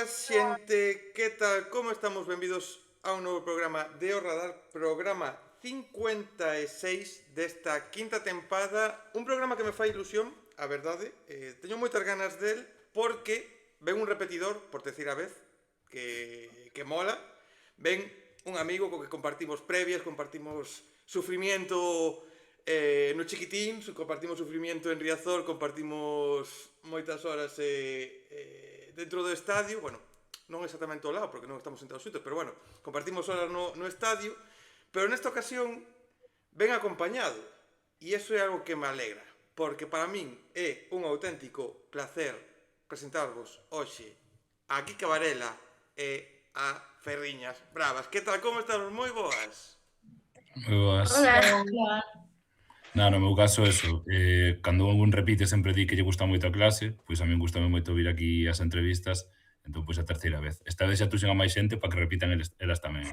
Boas, xente, que tal? Como estamos? Benvidos a un novo programa de O Radar, programa 56 desta quinta tempada. Un programa que me fai ilusión, a verdade. Teño moitas ganas del, porque ven un repetidor, por decir a vez, que mola. Ven un amigo co que compartimos previas, compartimos sufrimiento no Chiquitín, compartimos sufrimiento en Riazor, compartimos moitas horas dentro do estadio, bueno, non exactamente ao lado, porque non estamos sentados xuntos, pero bueno, compartimos horas no estadio, pero nesta ocasión ven acompañado, e iso é algo que me alegra, porque para min é un auténtico placer presentarvos hoxe a Kika Varela e a Ferriñas Bravas. Que tal, como estamos? Moi boas. Moi boas. Hola. Hola. No meu caso, eso, cando un repite sempre di que lle gusta moito a clase, pois a min gustame moito vir aquí ás entrevistas, entón pois a terceira vez. Esta vez xa tuxen a máis xente para que repitan elas tamén,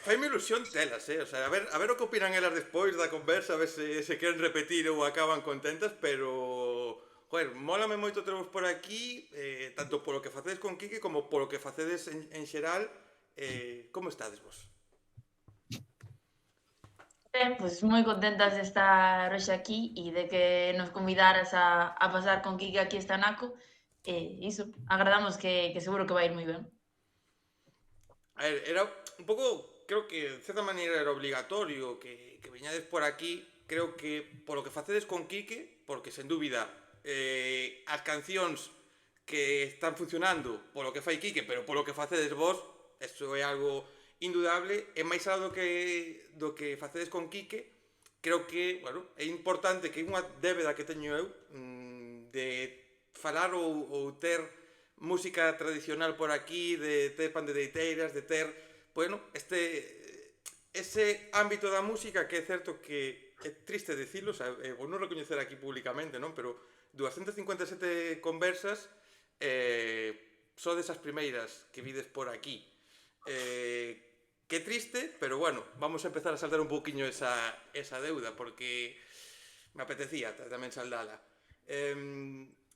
Faime ilusión telas, o sea, a ver o que opinan elas despois da conversa, a ver se queren repetir ou acaban contentas, pero joder, mólame moito tervos por aquí, tanto polo que facedes con Quique como polo que facedes en xeral. Como estades vos? Ben, pois moi contentas de estar hoxe aquí e de que nos convidaras a pasar con Quique aquí esta Naco. Iso, agardamos que seguro que vai ir moi ben. A ver, era un pouco, creo que de certa maneira era obligatorio que viñades por aquí, creo que polo que facedes con Quique, porque sen dúbida as cancións que están funcionando polo que fai Quique, pero polo que facedes vos, eso é algo indudable, e máis algo do que facedes con Quique, creo que, bueno, é importante, que é unha débeda que teño eu, de falar ou ter música tradicional por aquí, de ter pandereiteiras, de ter, bueno, ese ámbito da música que é certo que é triste dicilo, o sea, vou non recoñecer aquí públicamente, non? Pero 257 conversas, só desas primeiras que vides por aquí. Que triste, pero bueno, vamos a empezar a saldar un pouquiño esa deuda, porque me apetecía tamén saldala.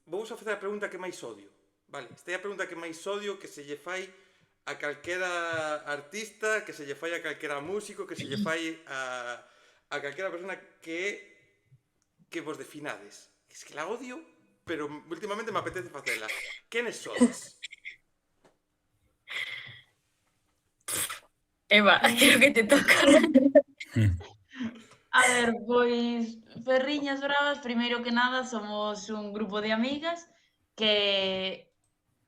Vou a facer a pregunta que máis odio. Vale, esta é a pregunta que máis odio, que se lle fai a calquera artista, que se lle fai a calquera músico, que se lle fai a calquera persona que vos definades. Es que la odio, pero últimamente me apetece facela. Quenes sodes? Eva, creo que te toca. A ver, pois Ferriñas Bravas, primeiro que nada, somos un grupo de amigas que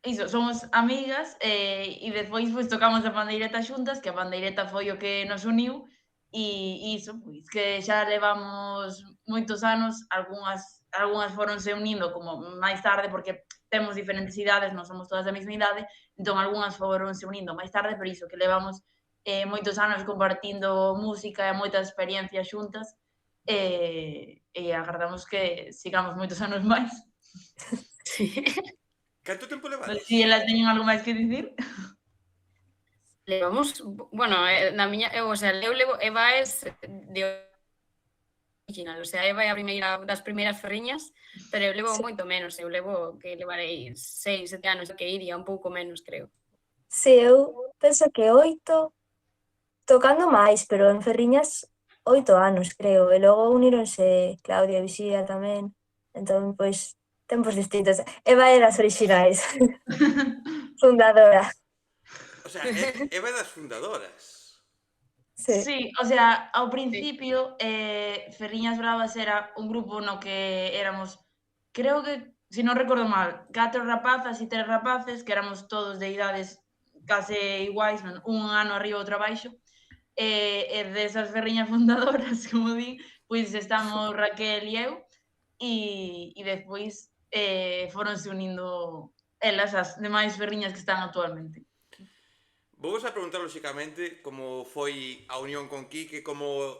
iso, somos amigas e despois pois tocamos a pandeireta xuntas, que a pandeireta foi o que nos uniu e iso, pois que xa levamos moitos anos, algunhas foronse unindo como máis tarde porque temos diferentes idades, non somos todas da mesma idade, entón algunhas foronse unindo máis tarde, pero iso que levamos moitos anos compartindo música e moitas experiencias xuntas e agardamos que sigamos moitos anos máis. Sí. Canto tempo Non levades? sei se elas teñen algo máis que dicir. Levamos, bueno, na miña, o sea, eu levo, Eva é de original, o sea, Eva é a primeira das primeiras ferriñas, pero eu levo moito menos, eu levo que levarei 6, 7 anos, que iría un pouco menos, creo. Si, eu penso que 8, tocando máis, pero en Ferriñas 8 anos, creo, e logo uníronse Claudia e Vixía tamén, entón, pois, tempos distintos. Eva é das orixinais, fundadora. O sea, Eva é das fundadoras. Sí, o sea, ao principio Ferriñas Bravas era un grupo no que éramos, creo que, se non recordo mal, 4 rapazas e 3 rapaces, que éramos todos de idades case iguais, un ano arriba outro abaixo, e desas ferriñas fundadoras, como di, pois estamos Raquel e eu, e despois foronse unindo elas, as demais ferriñas que están actualmente. Vou a preguntar lóxicamente como foi a unión con Quique, como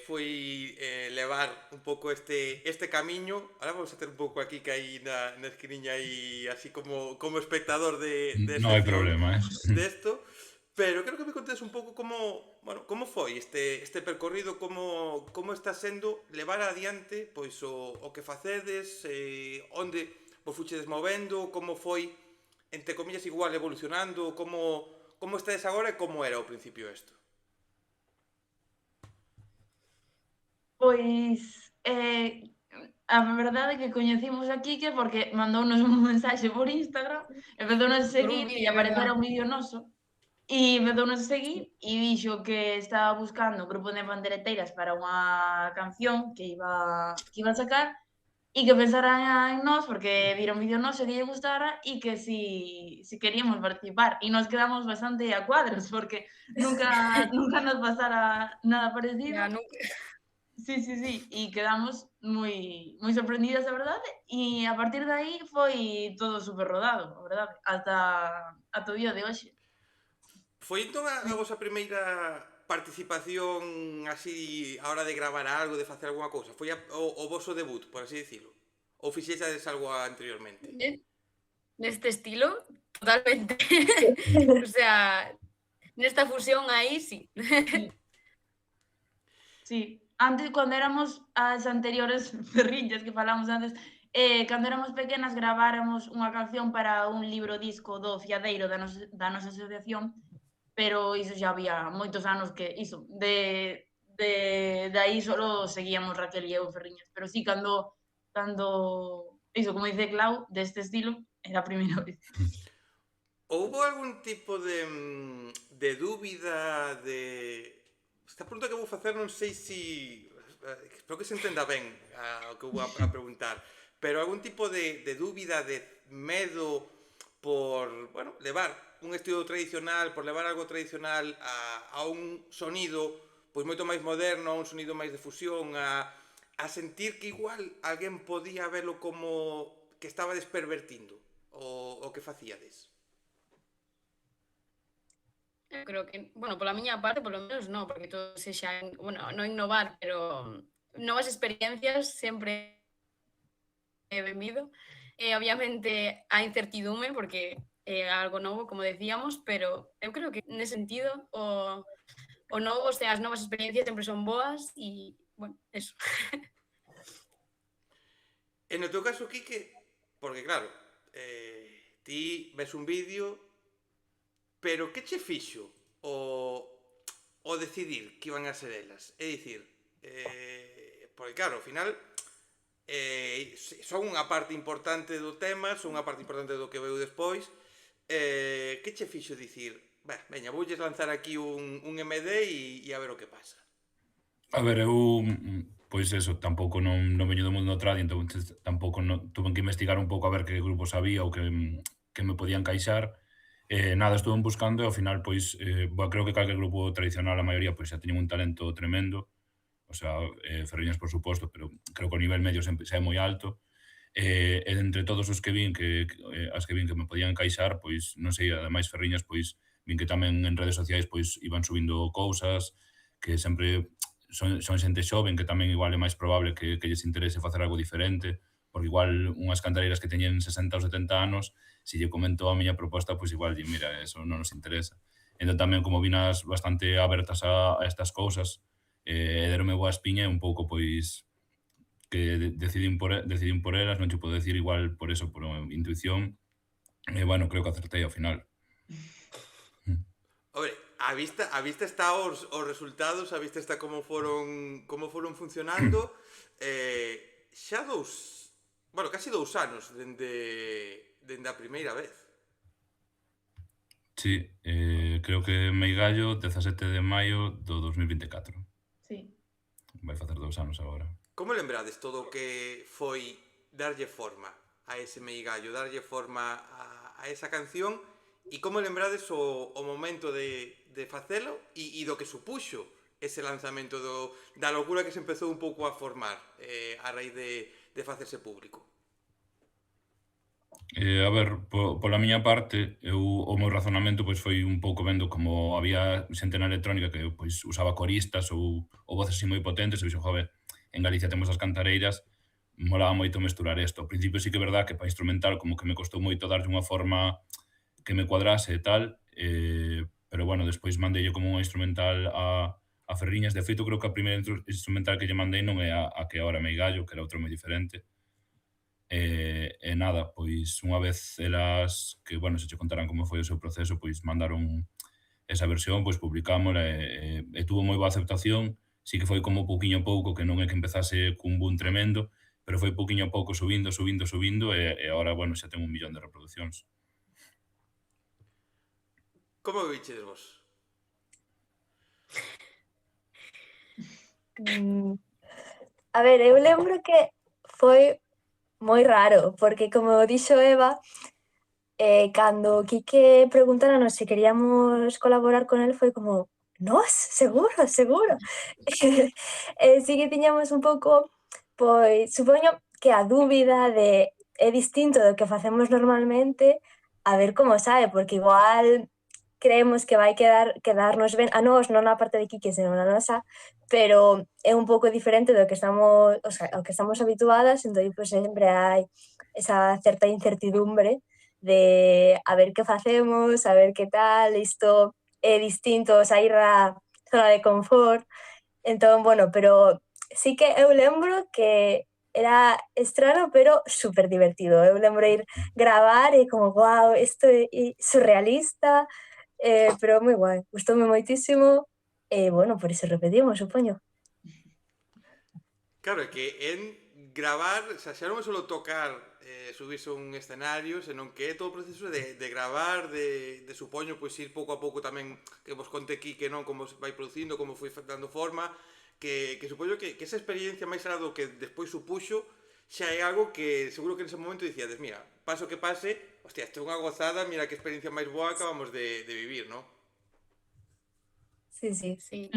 foi levar un pouco este camiño. Ahora vamos a ter un pouco aquí que hai na esquiniña aí así como espectador de Non hai problema, desto. Pero creo que me contes un pouco como foi este percorrido, como está sendo levar adiante pois o que facedes, onde vos fuchedes movendo, como foi entre comillas, igual evolucionando? Como estáis agora e como era ao principio isto? Pois, a verdade é que coñecimos a Kike porque mandounos un mensaxe por Instagram, empezounos a Por un seguir e vídeo, aparecera verdad. un vídeo noso, e empezounos a seguir e dixo que estaba buscando un grupo de pandereteiras para unha canción que iba a sacar e que pensara en nós porque vira un vídeo noso que lle gustara e que si queríamos participar. E nos quedamos bastante a cuadros porque nunca nos pasara nada parecido. Ya, nunca. Sí, e quedamos moi sorprendidas, a verdade, e a partir de aí foi todo super rodado, a verdade, ata o día de hoxe. Foi entón a vosa primeira participación así a hora de gravar algo, de facer algunha cousa? Foi o voso debut, por así dicilo? Ou fixeades algo anteriormente? Neste estilo, totalmente. O sea, nesta fusión aí sí. Sí, antes cando éramos as anteriores ferrillas que falamos antes, cando éramos pequenas graváramos unha canción para un libro disco do Fiadeiro da nosa asociación, pero iso xa había moitos anos que iso, de aí solo seguíamos Raquel e eu ferriñas, pero sí, cando iso, como dice Clau, deste estilo, era a primeira vez. Houbo algún tipo de dúbida de... Esta pregunta que vou facer non sei se... Espero que se entenda ben o que vou a preguntar. Pero algún tipo de dúbida, de medo por, bueno, levar un estilo tradicional, por levar algo tradicional a un sonido pois moito máis moderno, a un sonido máis de fusión, a sentir que igual alguén podía velo como que estaba despervertindo o que facíades? Eu creo que, bueno, pola miña parte, polo menos non, porque todo sexa, bueno, non innovar, pero novas experiencias sempre é benvido. Obviamente a incertidume, porque é algo novo, como decíamos, pero eu creo que nese sentido o novo, o sea, as novas experiencias sempre son boas e, bueno, eso. E no teu caso, Quique, porque claro, ti ves un vídeo, pero que che fixo o decidir que iban a ser elas? É dicir, porque claro, ao final son unha parte importante do tema, son unha parte importante do que veu despois. Que che fixo dicir, veña, voulles lanzar aquí un MD e a ver o que pasa? A ver, eu, pois eso, tampouco non veño do mundo trad, entón tampouco tuve que investigar un pouco a ver que grupos había ou que me podían encaixar. Nada, estuve buscando e ao final, pois, creo que calquer grupo tradicional, a maioría, pois xa teñen un talento tremendo. O sea, Ferriñas, por suposto, pero creo que o nivel medio sempre xa é moi alto. E entre todos os que vin as que vin que me podían encaixar, pois, non sei, ademais Ferriñas, pois, vin que tamén en redes sociais, pois, iban subindo cousas, que sempre son xente xoven, que tamén igual é máis probable que lles interese facer algo diferente, porque igual unhas cantareiras que teñen 60 ou 70 anos, se lle comento a miña proposta, pois igual, mira, eso non nos interesa. Entón tamén, como vinas bastante abertas a estas cousas, deronme boa espiña un pouco, pois, que decidín por elas, non che podo decir igual por eso, por intuición, e, bueno, creo que acertei ao final. Obre, a vista está os resultados, a vista está como foron funcionando. Xa casi 2 anos dende a primeira vez. Sí, creo que Meigallo, 17 de maio do 2024. Sí. Vai facer 2 anos agora. Como lembrades todo o que foi darlle forma a ese Meigallo, darlle forma a esa canción, e como lembrades o momento de facelo e do que supuxo ese lanzamento da locura que se empezou un pouco a formar a raíz de facerse público? A ver, pola miña parte, o meu razonamento pois foi un pouco vendo como había xente na electrónica que pois usaba coristas ou voces así moi potentes, e dixo, joder, en Galicia temos as cantareiras, molaba moito mesturar isto. Ao principio sí que é verdad que para instrumental como que me costou moito darlle unha forma que me cuadrase e tal, pero bueno, despois mandei como unha instrumental a Ferriñas. De feito, creo que a primeira instrumental que lle mandei non é a que agora Meigallo, que era outra moi diferente. E nada, pois unha vez elas, que, bueno, se che contarán como foi o seu proceso, pois mandaron esa versión, pois publicámola e tuvo moi boa aceptación. Sí que foi como pouquiño a pouco, que non é que empezase cun boom tremendo, pero foi pouquiño a pouco subindo e agora, bueno, xa ten 1 millón de reproduccións. Como vichedes vos? A ver, eu lembro que foi moi raro, porque como dixo Eva, cando Quique preguntáranos se queríamos colaborar con el, foi como, nos, seguro, seguro. Sí que tiñamos un pouco, pois, supoño que a dúbida de é distinto do que facemos normalmente, a ver como sae, porque igual creemos que vai quedarnos ben a nós, non a parte de Quique, senón a nosa, pero é un pouco diferente do que estamos, o sea, ao que estamos habituadas, entón, pois, sempre hai esa certa incertidumbre de a ver que facemos, a ver que tal, isto é distinto, sair da zona de confort. Entón, bueno, pero sí que eu lembro que era estrano, pero super divertido. Eu lembro ir gravar e como, wow, isto é surrealista, pero moi guai. Gustoume moitísimo e, bueno, por iso repetimos, supoño. Claro, é que en gravar, xa non é só tocar, subirse a un escenario, senón que é todo o proceso de gravar, de supoño, pois ir pouco a pouco tamén, que vos conte aquí que non, como se vai producindo, como foi dando forma, que supoño que esa experiencia máis alá do que despois supuxo, xa é algo que seguro que nese momento dicíades, mira, paso que pase, hostia, isto é unha gozada, mira que experiencia máis boa acabamos de vivir, non? Sí, sí. Sí.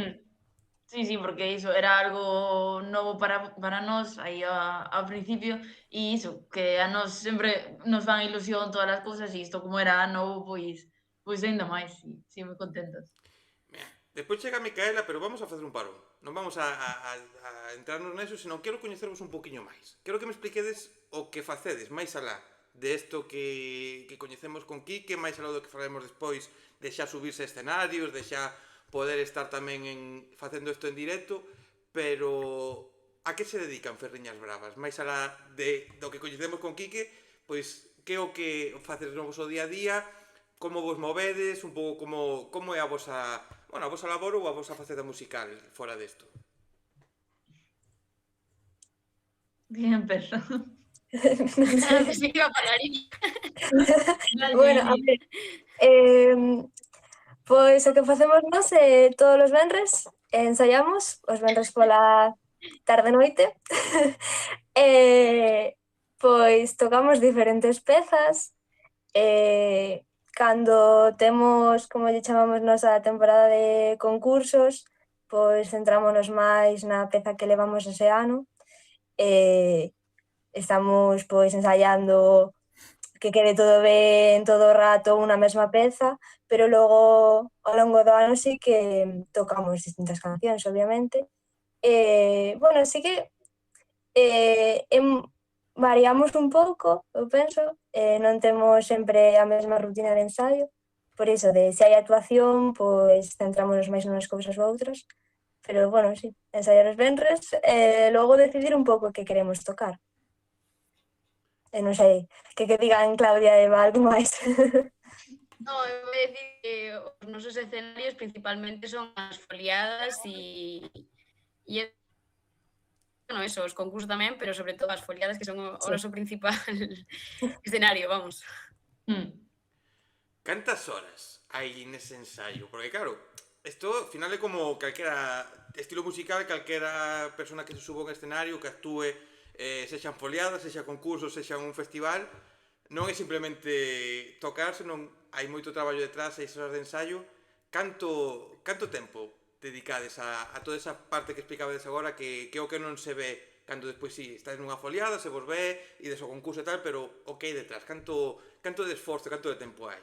Sí, sí, porque iso era algo novo para nós aí ao principio e iso, que a nós sempre nos fan ilusión todas as cousas e isto como era novo, pois ainda máis, sí, moi contentas. Mira, despois chega a Micaela, pero vamos a facer un parón. Non vamos a entrarnos neso, senón quero coñecervos un poquinho máis. Quero que me expliquedes o que facedes máis alá de isto que coñecemos con Quique, máis alá do que falaremos despois de xa subirse a escenarios, de xa poder estar tamén facendo isto en directo, pero a que se dedican Ferriñas Bravas? Máis alá do que coñecemos con Quique, pois que é o que facedes no vosso día a día, como vos movedes, un pouco como é a vosa labor ou a vosa faceta musical fora desto? Bien, pero... Sí, iba a falar Bueno, a ver, pois o que facemos nós todos os venres ensaiamos, os venres pola tarde-noite, pois tocamos diferentes pezas, cando temos, como lle chamamos nós, a temporada de concursos, pois centrámonos máis na peza que levamos ese ano, estamos pois ensaiando que quede todo ben todo o rato unha mesma peza, pero logo ao longo do ano sí que tocamos distintas cancións, obviamente. Bueno, sí que variamos un pouco, eu penso, non temos sempre a mesma rutina de ensaio, por iso, de se hai actuación, pois centrámonos máis nunas cousas ou outras, pero, bueno, sí, ensaiar os venres e logo decidir un pouco que queremos tocar. E non sei, que digan Claudia e Eva algo máis. No, eu vou decir que os nosos escenarios principalmente son as foliadas e bueno, eso, os concursos tamén, pero sobre todo as foliadas que son o noso principal escenario, vamos. Cantas horas hai nese ensaio? Porque claro, isto ao final é como calquera estilo musical, calquera persona que se suba a un escenario, que actúe, sexan foliadas, sexa concurso, sexa un festival, non é simplemente tocar, senón hai moito traballo detrás, 6 horas de ensaio. Canto tempo dedicades a toda esa parte que explicabades agora, que é o que non se ve cando despois si estáis nunha foliada, se vos ve, ides ao concurso e tal, pero o que hai detrás? Canto de esforzo, canto de tempo hai?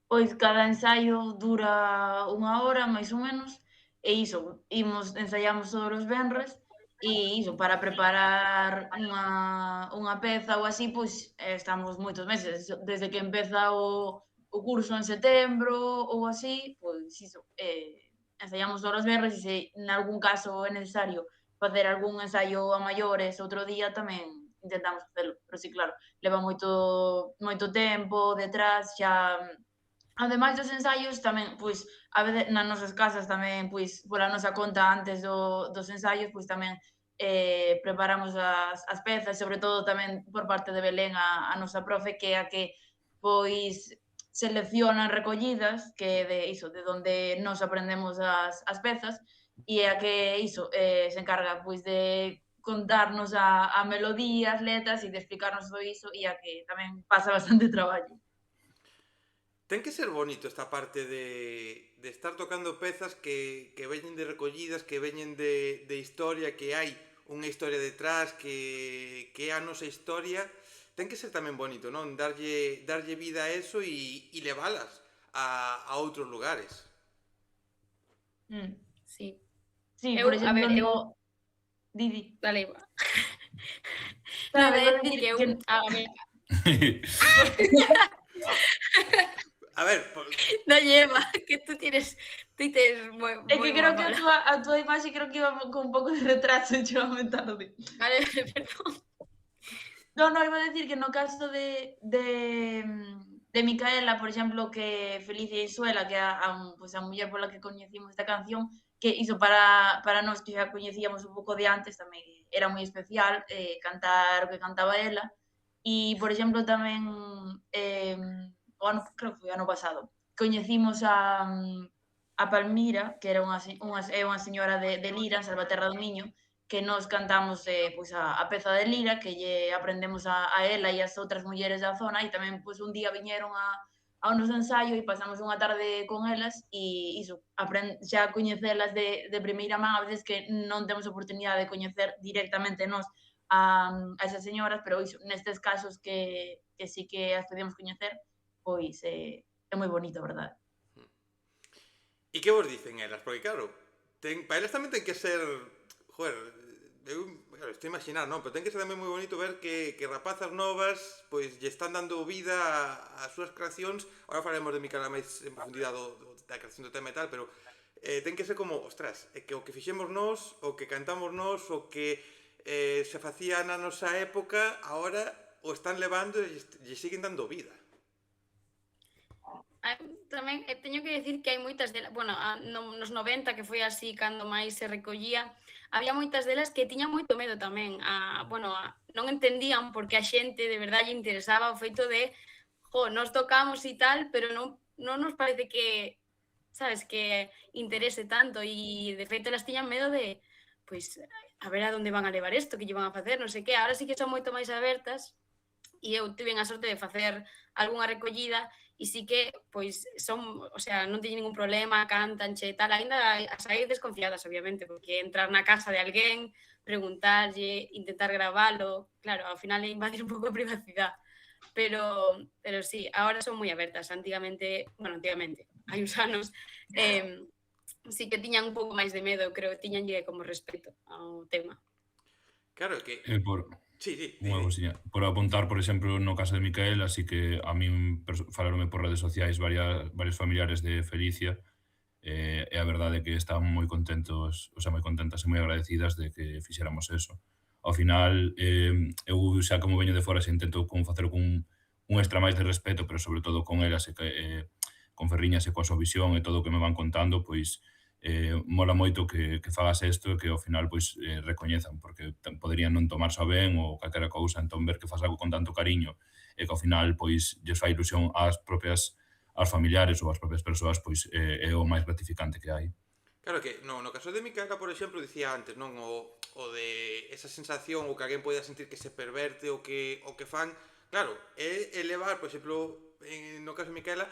Pois cada ensaio dura 1 hora, máis ou menos, e iso, ensaiamos todos os venres, e iso, para preparar unha peza ou así, pois estamos moitos meses, desde que empeza o curso en setembro ou así, pois iso, ensaiamos todos os venres e se en algún caso é necesario facer algún ensaio a maiores outro día tamén intentamos facelo, pero sí, claro, leva moito tempo detrás, xa ademais dos ensaios tamén, pois, a veces nas nosas casas tamén, pois, pola nosa conta antes dos ensaios, pois tamén preparamos as pezas, sobre todo tamén por parte de Belén, a nosa profe, que é a que, pois, selecciona recollidas, que é de donde nos aprendemos as pezas, e é a que se encarga, pois, de contarnos a melodía, as letras e de explicarnos todo iso, e a que tamén pasa bastante traballo. Ten que ser bonito esta parte de estar tocando pezas que veñen de recollidas, que veñen de historia, que hai unha historia detrás, que é a nosa historia. Ten que ser tamén bonito, non? Darlle vida a eso e levalas a outros lugares. Sí. Sí, Eu, por a ver, exemplo, Didi. Dale, iba. Claro, Non, iba é a dicir decir que eu... que- A ver, A ver, no lleva, que tú tienes moi É que creo que mala. a túa imaxe creo que iba con un pouco de retraso e chegame tarde. Vale, perdón. No, iba a decir que no caso de Micaela, por exemplo, que Felicia Isuela, que é a muller pola que coñecimos esta canción, que iso para nós que xa coñecíamos un pouco de antes tamén era moi especial, cantar o que cantaba ela. E, por exemplo, tamén creo que foi o ano pasado, coñecimos a Palmira, que era unha señora de Lira, en Salvaterra do Miño, que nos cantamos pois a peza de Lira, que lle aprendemos a ela e as outras mulleres da zona, e tamén pois un día viñeron ao noso ensaio e pasamos unha tarde con elas e xa coñecelas de primeira man, a veces que non temos oportunidade de coñecer directamente nós a esas señoras, pero nestes casos que sí que as podíamos coñecer, pois é moi bonito, a verdade. e que vos dicen elas? Porque claro, para elas tamén ten que ser... Joder, claro, estou a imaginar, non? Pero ten que ser tamén moi bonito ver que rapazas novas pois lle están dando vida ás súas creacións. Agora falaremos de Micaela máis en profundidade da creación do tema e tal, pero ten que ser como, ostras, que o que fixemos nós, o que cantamos nós, o que se facía na nosa época, agora o están levando e lle siguen dando vida. Tamén teño que decir que hai moitas delas, bueno, nos 90, que foi así cando máis se recollía, había moitas delas que tiñan moito medo tamén, non entendían porque a xente de verdade lle interesaba o feito de, nos tocamos e tal, pero non nos parece que, sabes, que interese tanto, e de feito elas tiñan medo de, pois, a ver a onde van a levar isto, que lle van a facer, non sei que, agora sí que son moito máis abertas, e eu tive a sorte de facer algunha recollida e sí que, pois, non teñen ningún problema, cantanche e tal, ainda as hai desconfiadas, obviamente, porque entrar na casa de alguén, preguntarlle, intentar gravalo, claro, ao final é invadir un pouco a privacidade, pero sí, agora son moi abertas, antigamente, hai uns anos, sí que tiñan un pouco máis de medo, creo que tiñanlle como respeto ao tema. Claro, que... Sí. Unha cousiña. Por apuntar, por exemplo, no caso de Micaela, así que a min falaronme por redes sociais varios familiares de Felicia, e a verdade é que están moi contentos, moi contentas e moi agradecidas de que fixéramos eso. Ao final, eu xa como veño de fora, se intento como facer un extra máis de respeto, pero sobre todo con elas con Ferriñas e coa súa visión e todo o que me van contando, pois mola moito que fagas isto e que ao final pois recoñezan, porque poderían non tomarse ben ou calquera cousa, entón ver que faz algo con tanto cariño e que ao final pois lles fai ilusión aos familiares ou ás propias persoas, pois é o máis gratificante que hai. Claro que no caso de Micaela, por exemplo, dicía antes, non, o de esa sensación o que alguén poida sentir que se perverte o que fan, claro, é elevar, por exemplo, no caso de Micaela,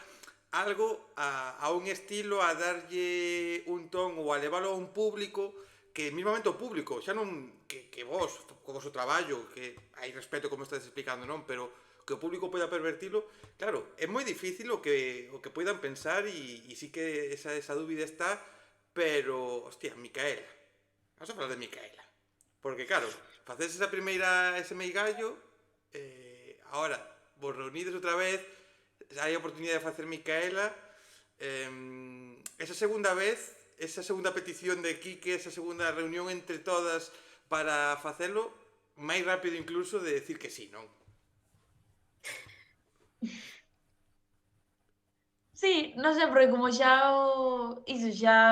algo a un estilo, a darlle un ton ou a leválo a un público que mismamente o público, xa non que vos, co vosso traballo, que hai respeto como estás explicando, non? Pero que o público poida pervertilo, claro, é moi difícil o que poidan pensar e sí que esa dúbida está, pero, hostia, Micaela. Vamos a falar de Micaela. Porque, claro, facedes ese meigallo, agora, vos reunides outra vez, hai a oportunidade de facer Micaela, esa segunda vez, esa segunda petición de Quique, esa segunda reunión entre todas para facelo, máis rápido incluso de decir que sí, non? Sí, non sei, porque como xa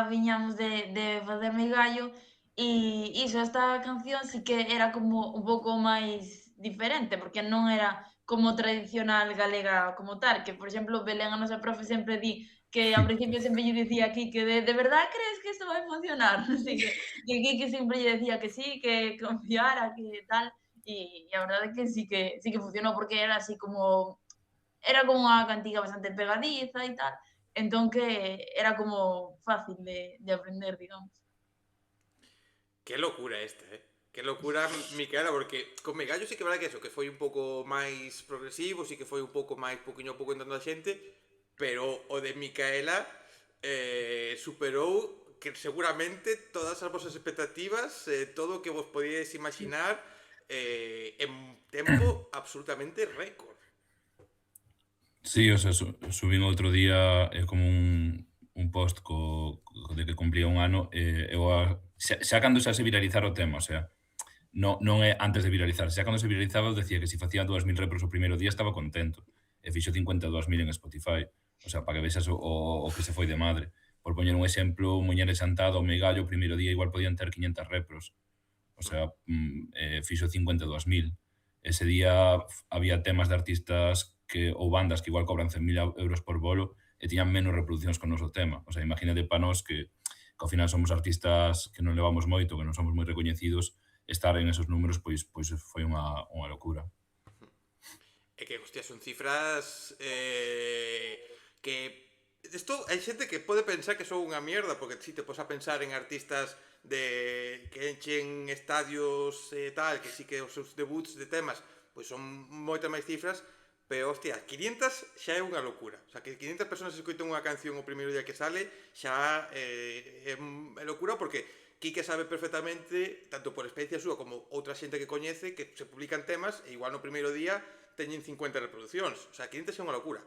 viñamos de facerme gallo esta canción sí que era como un pouco máis diferente, porque non era como tradicional galega como tal, que, por exemplo, Belén, a nosa profe, sempre di que ao principio sempre lle dicía a Quique de verdad crees que isto vai funcionar? Así que Quique sempre lle decía que sí, que confiara, que tal, a verdade é que sí que funcionou, porque era como unha cantiga bastante pegadiza e tal, entón que era como fácil de aprender, digamos. Que locura esta, eh? Que locura, Micaela, porque con Megallo sí que é verdade que eso, que foi un pouco máis progresivo, sí que foi un pouco máis poquinho a pouco entrando a xente, pero o de Micaela superou que seguramente todas as vosas expectativas, todo o que vos podíais imaginar en tempo absolutamente récord. Sí, o sea, subín outro día como un post de que cumplía un ano xa cando xa se viralizara o tema, o sea, non é antes de viralizar, xa cando se viralizaba eu decía que se facía 2000 repros o primeiro día estaba contento, e fixo 52.000 en Spotify, o sea, para que vexas o que se foi de madre. Por poñer un exemplo, Muñeres Xantada ou Megallo o primeiro día igual podían ter 500 repros, o sea, fixo 52.000. Ese día había temas de artistas ou bandas que igual cobran 100.000 euros por bolo e tiñan menos reproduccións con o noso tema. O sea, imagínate para nós que ao final somos artistas que non levamos moito, que non somos moi recoñecidos, estar en esos números pois foi unha locura. É que, hostia, son cifras que... Isto, hai xente que pode pensar que son unha mierda, porque si te pos a pensar en artistas que enchen estadios e tal, que sí que os seus debuts de temas pois son moitas máis cifras, pero, hostia, 500 xa é unha locura. O sea, que 500 personas escoiten unha canción o primeiro día que sale xa é locura, porque Quique sabe perfectamente, tanto por experiencia súa como outra xente que coñece, que se publican temas e igual no primeiro día teñen 50 reproduccións. O sea, 500 é unha locura.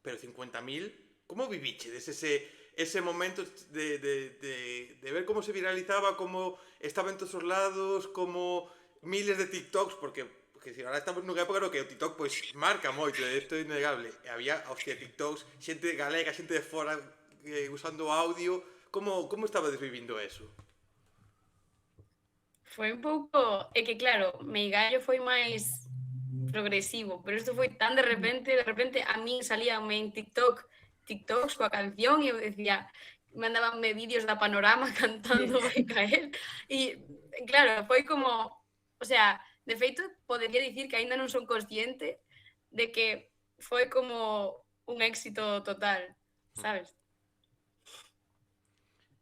Pero 50.000, como vivichedes ese momento de ver como se viralizaba, como estaba en todos os lados, como miles de TikToks, porque ahora estamos nunha época no que o TikTok pois marca moito, isto é innegable. E había, hostia, TikToks, xente galega, xente de fora usando audio. Como estabades vivindo eso? Foi un pouco... É que claro, Meigallo foi máis progresivo, pero isto foi tan de repente a min salíame en TikToks coa canción e eu decía, mandabanme vídeos da Panorama cantando Vai Caer e claro, foi como, o sea, de feito podería dicir que aínda non son consciente de que foi como un éxito total, sabes?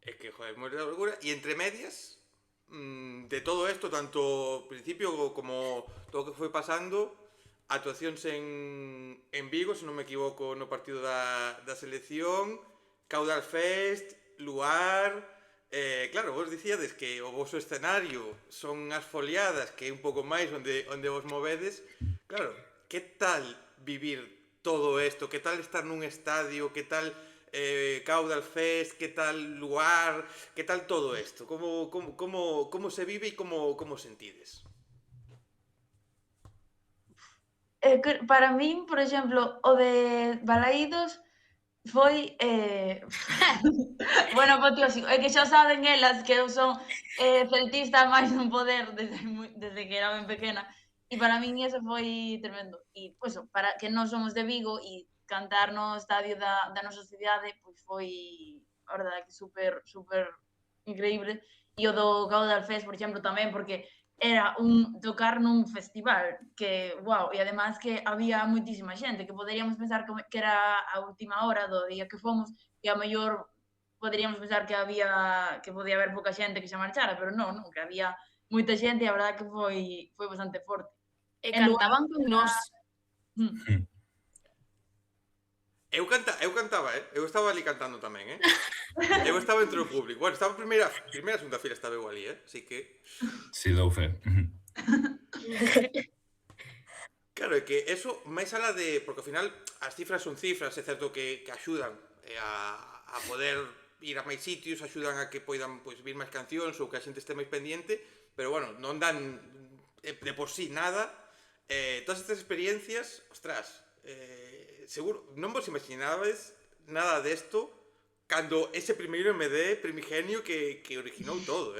É que, joder, moi da locura. E entre medias, de todo isto, tanto principio como todo o que foi pasando, actuacións en Vigo, se non me equivoco, no partido da selección, Caudal Fest, Luar... claro, vos dicíades que o vosso escenario son as foliadas, que é un pouco máis onde vos movedes. Claro, que tal vivir todo isto? Que tal estar nun estadio? Que tal Caudal Fest? Que tal Luar? Que tal todo isto? Como se vive e como sentides? Para min, por exemplo, o de Balaídos foi bueno, apoteósico. É que xa saben elas que eu son celtista máis non poder desde que era ben pequena. E para min eso foi tremendo. E, pois, para que non somos de Vigo e cantar no estadio da nosa cidade, pois foi, a verdade, que super increíble. E o do Caudal Fest, por exemplo, tamén, porque era tocar nun festival que, wow, e además que había moitísima xente, que poderíamos pensar que era a última hora do día que fomos, e a mellor poderíamos pensar que podía haber pouca xente que se marchara, pero non, que había moita xente e a verdade que foi bastante forte. E cantaban con nós. Eu cantaba, eu estaba ali cantando tamén, Eu estaba entre o público. Bueno, estaba primeira, segunda fila estaba eu ali, así que... Si, dou fe. Claro, é que eso, máis alá de... Porque ao final as cifras son cifras, é certo que axudan a poder ir a máis sitios, axudan a que poidan pois, vir máis cancións ou que a xente este máis pendiente, pero bueno, non dan de por sí nada. Todas estas experiencias, ostras, seguro, non vos imaginabais nada desto cando ese primeiro MD primigenio que originou todo,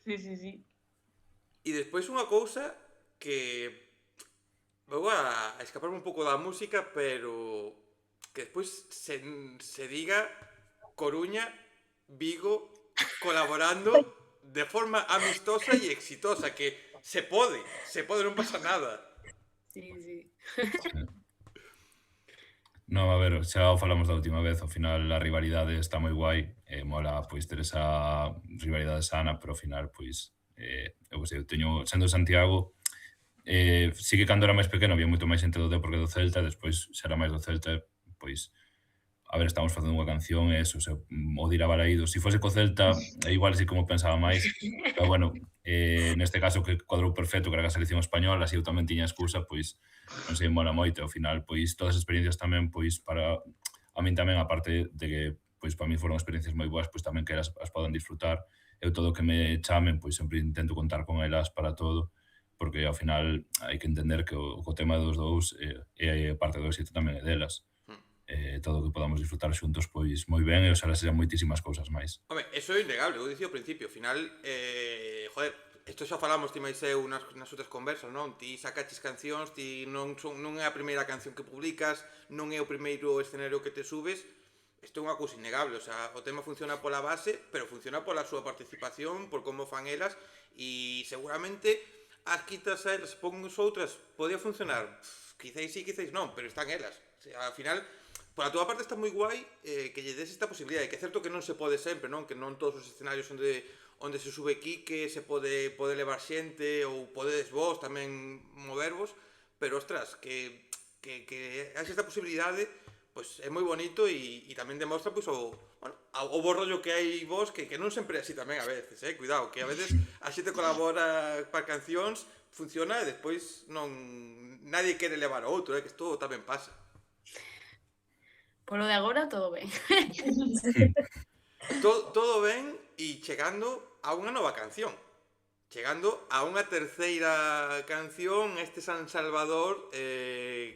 Sí. E despois unha cousa que vou a escaparme un pouco da música, pero que despois se diga Coruña, Vigo, colaborando de forma amistosa e exitosa, que se pode, non pasa nada. Sí. No, a ver, xa o falamos da última vez, ao final a rivalidade está moi guai, mola pois ter esa rivalidade sana, pero ao final pois eu teño, sendo de Santiago, sí que cando era máis pequeno había moito máis xente do Depor que do Celta, despois xa era máis do Celta, pois a ver, estamos facendo unha canción e eso, o dir a Balaído, se fose co Celta, igual sí como pensaba máis, pero bueno, neste caso que cuadrou perfecto, que era a selección española, así eu tamén tiña excusa, pois non sei, mola moito, ao final, pois todas as experiencias tamén, pois para a min tamén, aparte de que pois para mí foron experiencias moi boas, pois tamén que elas as podan disfrutar, eu todo o que me chamen, pois sempre intento contar con elas para todo, porque ao final hai que entender que o tema dos dous e parte do éxito tamén é delas. Todo o que podamos disfrutar xuntos, pois moi ben, e oxalá sean moitísimas cousas máis. Home, eso é innegable, eu dicía ao principio, ao final, joder, isto xa falamos ti máis eu nas outras conversas, non? Ti sacaches cancións, ti non é a primeira canción que publicas, non é o primeiro escenario que te subes, isto é unha cousa innegable, o sea, o tema funciona pola base, pero funciona pola súa participación, por como fan elas, e seguramente as quitas a elas, pon as outras, podía funcionar, quizáis sí, quizáis non, pero están elas, o sea, ao final, pola túa parte está moi guai que lle des esta posibilidade, que é certo que non se pode sempre, non? Que non todos os escenarios onde se sube Quique se pode levar xente ou podedes vos tamén movervos, pero ostras, que haxe esta posibilidade, pois é moi bonito e tamén demostra pois o bo rollo que hai vos, que non sempre é así tamén a veces, cuidado, que a veces a xente colabora para cancións, funciona e despois non nadie quere levar a outro, que isto tamén pasa. Polo de agora, todo ben. Todo ben e chegando a unha nova canción. Chegando a unha terceira canción, este San Salvador,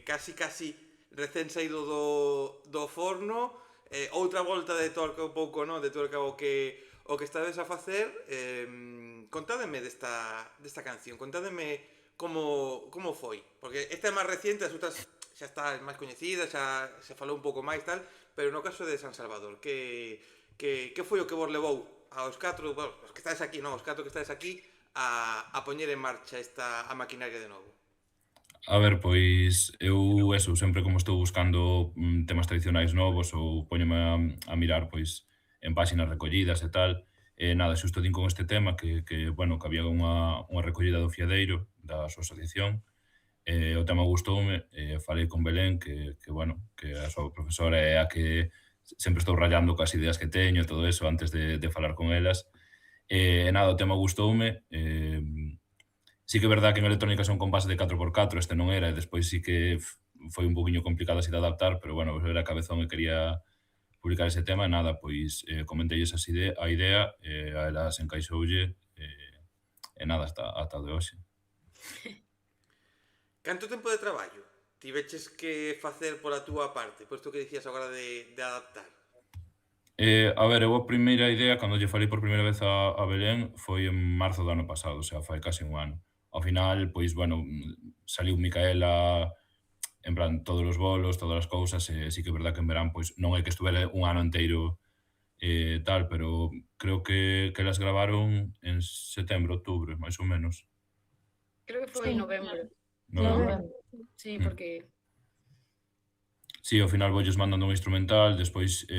casi recén saído do forno, outra volta de torca un pouco, non? De torca o que estades a facer. Contádeme desta canción, contádeme como foi, porque esta é máis reciente, as outras xa está máis coñecida, xa se falou un pouco máis tal, pero no caso de San Salvador, que foi o que vos levou aos catro, bueno, os que estades aquí, non, os catro que estades aquí, a poñer en marcha a maquinaria de novo? A ver, pois eu sempre como estou buscando temas tradicionais novos ou poñome a mirar pois en páxinas recollidas e tal, nada, xusto din con este tema que había unha recollida do Fiadeiro, da súa asociación, o tema gustoume, falei con Belén, que a súa profesora é a que sempre estou rayando cas ideas que teño e todo eso antes de falar con elas. Nada, o tema gustoume. Sí que é verdad que en electrónica son compás de 4x4, este non era, e despois sí que foi un poquinho complicado así de adaptar, pero bueno, era cabezón e quería publicar ese tema, nada, pois comentelles a idea, a elas encaixoulle, e nada, ata o de hoxe. Canto tempo de traballo tiveches que facer pola túa parte, posto que dicías agora de adaptar? A ver, eu a primeira idea, cando lle falei por primeira vez a Belén, foi en marzo do ano pasado, o sea, fai casi un ano. Ao final, pois, saliu Micaela, en plan, todos os bolos, todas as cousas, e sí que é verdad que en verán, pois, non é que estuvera un ano inteiro tal, pero creo que las gravaron en setembro, outubro, máis ou menos. Creo que foi en novembro. Sí, porque... Sí, ao final voulles mandando un instrumental, despois,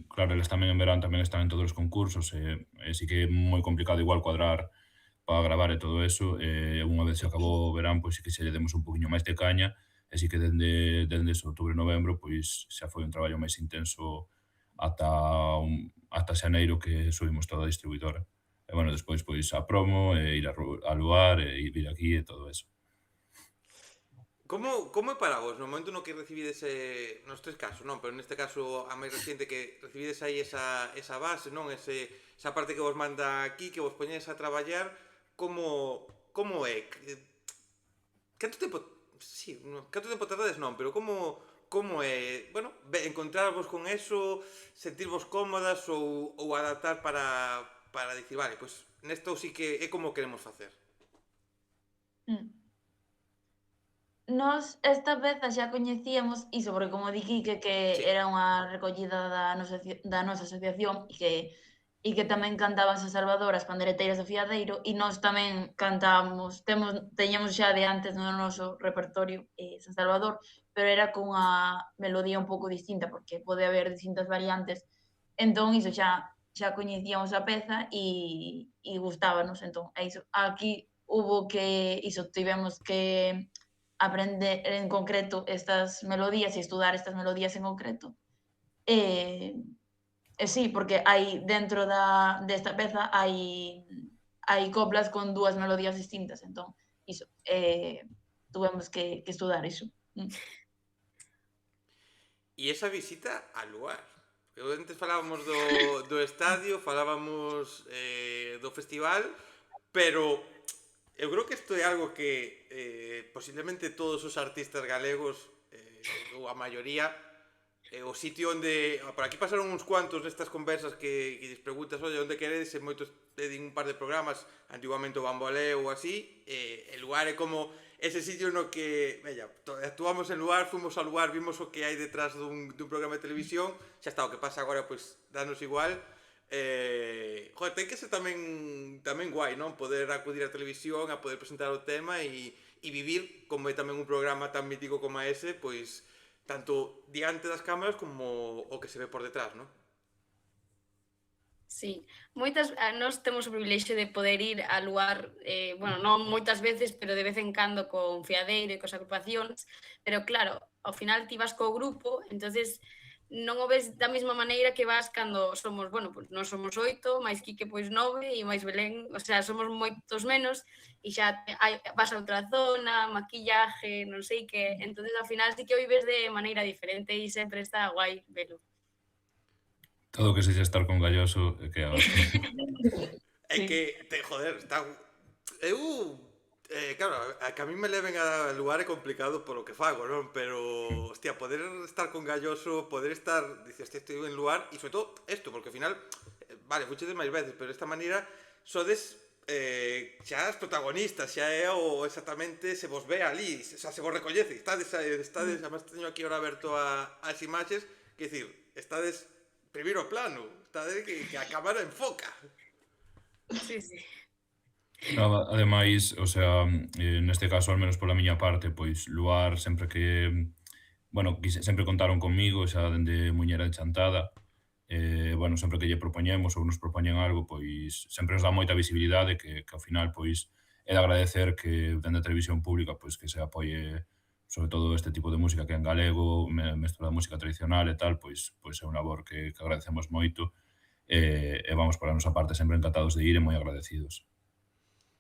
claro, eles tamén en verán tamén están en todos os concursos, e sí que é moi complicado igual cuadrar para gravar e todo eso, e unha vez se acabou o verán, pois sí que se lle demos un poquinho máis de caña, e sí que dende ese outubro e novembro, pois xa foi un traballo máis intenso ata xaneiro que subimos toda a distribuidora. E, despois, pois, a promo, e ir a Luar, e vir aquí, e todo eso. Como é para vos no momento no que recibides nos tres casos, non? Pero neste caso a máis reciente que recibides aí esa base, non? Esa parte que vos manda aquí, que vos poñes a traballar, como é? Canto tempo... Sí, canto tempo tardades non, pero como é, bueno, encontrarvos con eso, sentirvos cómodas ou adaptar para dicir, vale, pois nesto sí que é como queremos facer. Mm. Nós esta peza xa coñecíamos iso, porque como di Quique que Sí. era unha recollida da nosa asociación e que tamén cantaban San Salvador as pandeireteiras do Fiadeiro e nós tamén cantábamos, teñamos xa de antes no noso repertorio San Salvador, pero era cunha melodía un pouco distinta porque pode haber distintas variantes. Entón iso xa coñecíamos a peza e gustábanos, entón é iso. Aquí hubo que iso, tivemos que aprender en concreto estas melodías e estudar estas melodías en concreto. Sí, porque hai dentro desta peza hai coplas con dúas melodías distintas, entón, iso, tuvemos que estudar iso. E esa visita al lugar. Eu antes falábamos do estadio, falábamos do festival, pero eu creo que isto é algo que posiblemente todos os artistas galegos, ou a maioría, o sitio onde... Por aquí pasaron uns cuantos nestas conversas que lles preguntas, oye, onde queredes, e moitos din un par de programas, antiguamente o Bamboleo ou así, el lugar é como ese sitio no que, bella, actuamos en lugar, fomos ao lugar, vimos o que hai detrás dun programa de televisión, xa está, o que pasa agora, pois, danos igual. Joder, ten que ser tamén guai, non? Poder acudir á televisión, a poder presentar o tema e vivir, como é tamén un programa tan mítico como ese, pois, tanto diante das cámaras como o que se ve por detrás, non? Sí, nós temos o privilexio de poder ir ao lugar, bueno, non moitas veces, pero de vez en cando con Fiadeiro e cos agrupacións, pero claro, ao final ti vas co grupo, entonces non o ves da mesma maneira que vas cando somos, bueno, pues nós somos 8, máis Quique pois 9 e máis Belén, o sea, somos moitos menos e xa vas a outra zona, maquillaje, non sei que, entonces ao final sí que o vives de maneira diferente e sempre está guai velo. Todo que sexa estar con Galloso é que é a hostia. É que, joder, está... claro, a que a mí me leven a lugar é complicado polo que fago, non? Pero, hostia, poder estar con Galloso, poder estar... Dices, hostia, estoy en lugar, e sobre todo esto, porque ao final, vale, fuchedes máis veces, pero de esta maneira sodes xa as protagonistas, xa é o exactamente, se vos ve ali, xa se vos recollece, estades, además teño aquí ahora aberto as imaxes, que dicir, estades primeiro plano, estades que a cámara enfoca. Sí, sí. Ademais, o sea, neste caso, al menos pola miña parte, pois Luar sempre que, bueno, sempre contaron comigo, xa dende Muñera Enchantada, bueno, sempre que lle propoñemos ou nos propoñen algo, pois sempre nos dá moita visibilidade que ao final, pois, é de agradecer que dende a televisión pública, pois, que se apoie sobre todo este tipo de música que é en galego, mestura de música tradicional e tal, pois é un labor que agradecemos moito, e vamos, por a nosa parte, sempre encantados de ir e moi agradecidos.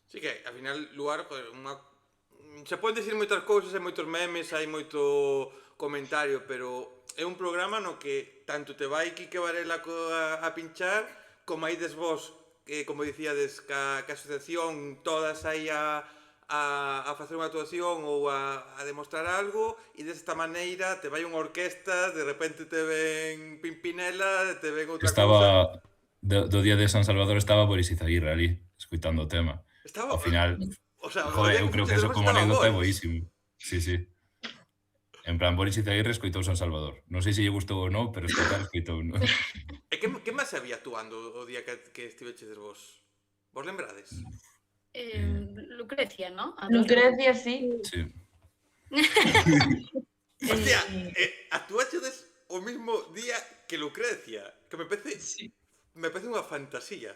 Sí que, ao final, Luar, se poden decir moitas cousas, hai moitos memes, hai moito comentario, pero é un programa no que tanto te vai Quique Varela a pinchar, como aí des vos, como dicíades, ca asociación, todas aí a facer unha actuación ou a demostrar algo, e desta maneira te vai unha orquesta, de repente te ven Pimpinela, te ven outra cousa. Do día de San Salvador estaba Boris Izaguirre ali, escoitando o tema. Ao final, joder, eu creo que eso como anécdota é boísimo. Sí, sí. En plan, Boris Izaguirre escoitou San Salvador. Non sei se lle gustou ou non, pero escoitou, non? E que máis había actuando o día que estivechedes vos? Vos lembrades? Lucrecia, ¿no? Lucrecia, sí. Sí. Hostia, actuachedes o mismo día que Lucrecia, que me parece unha fantasía.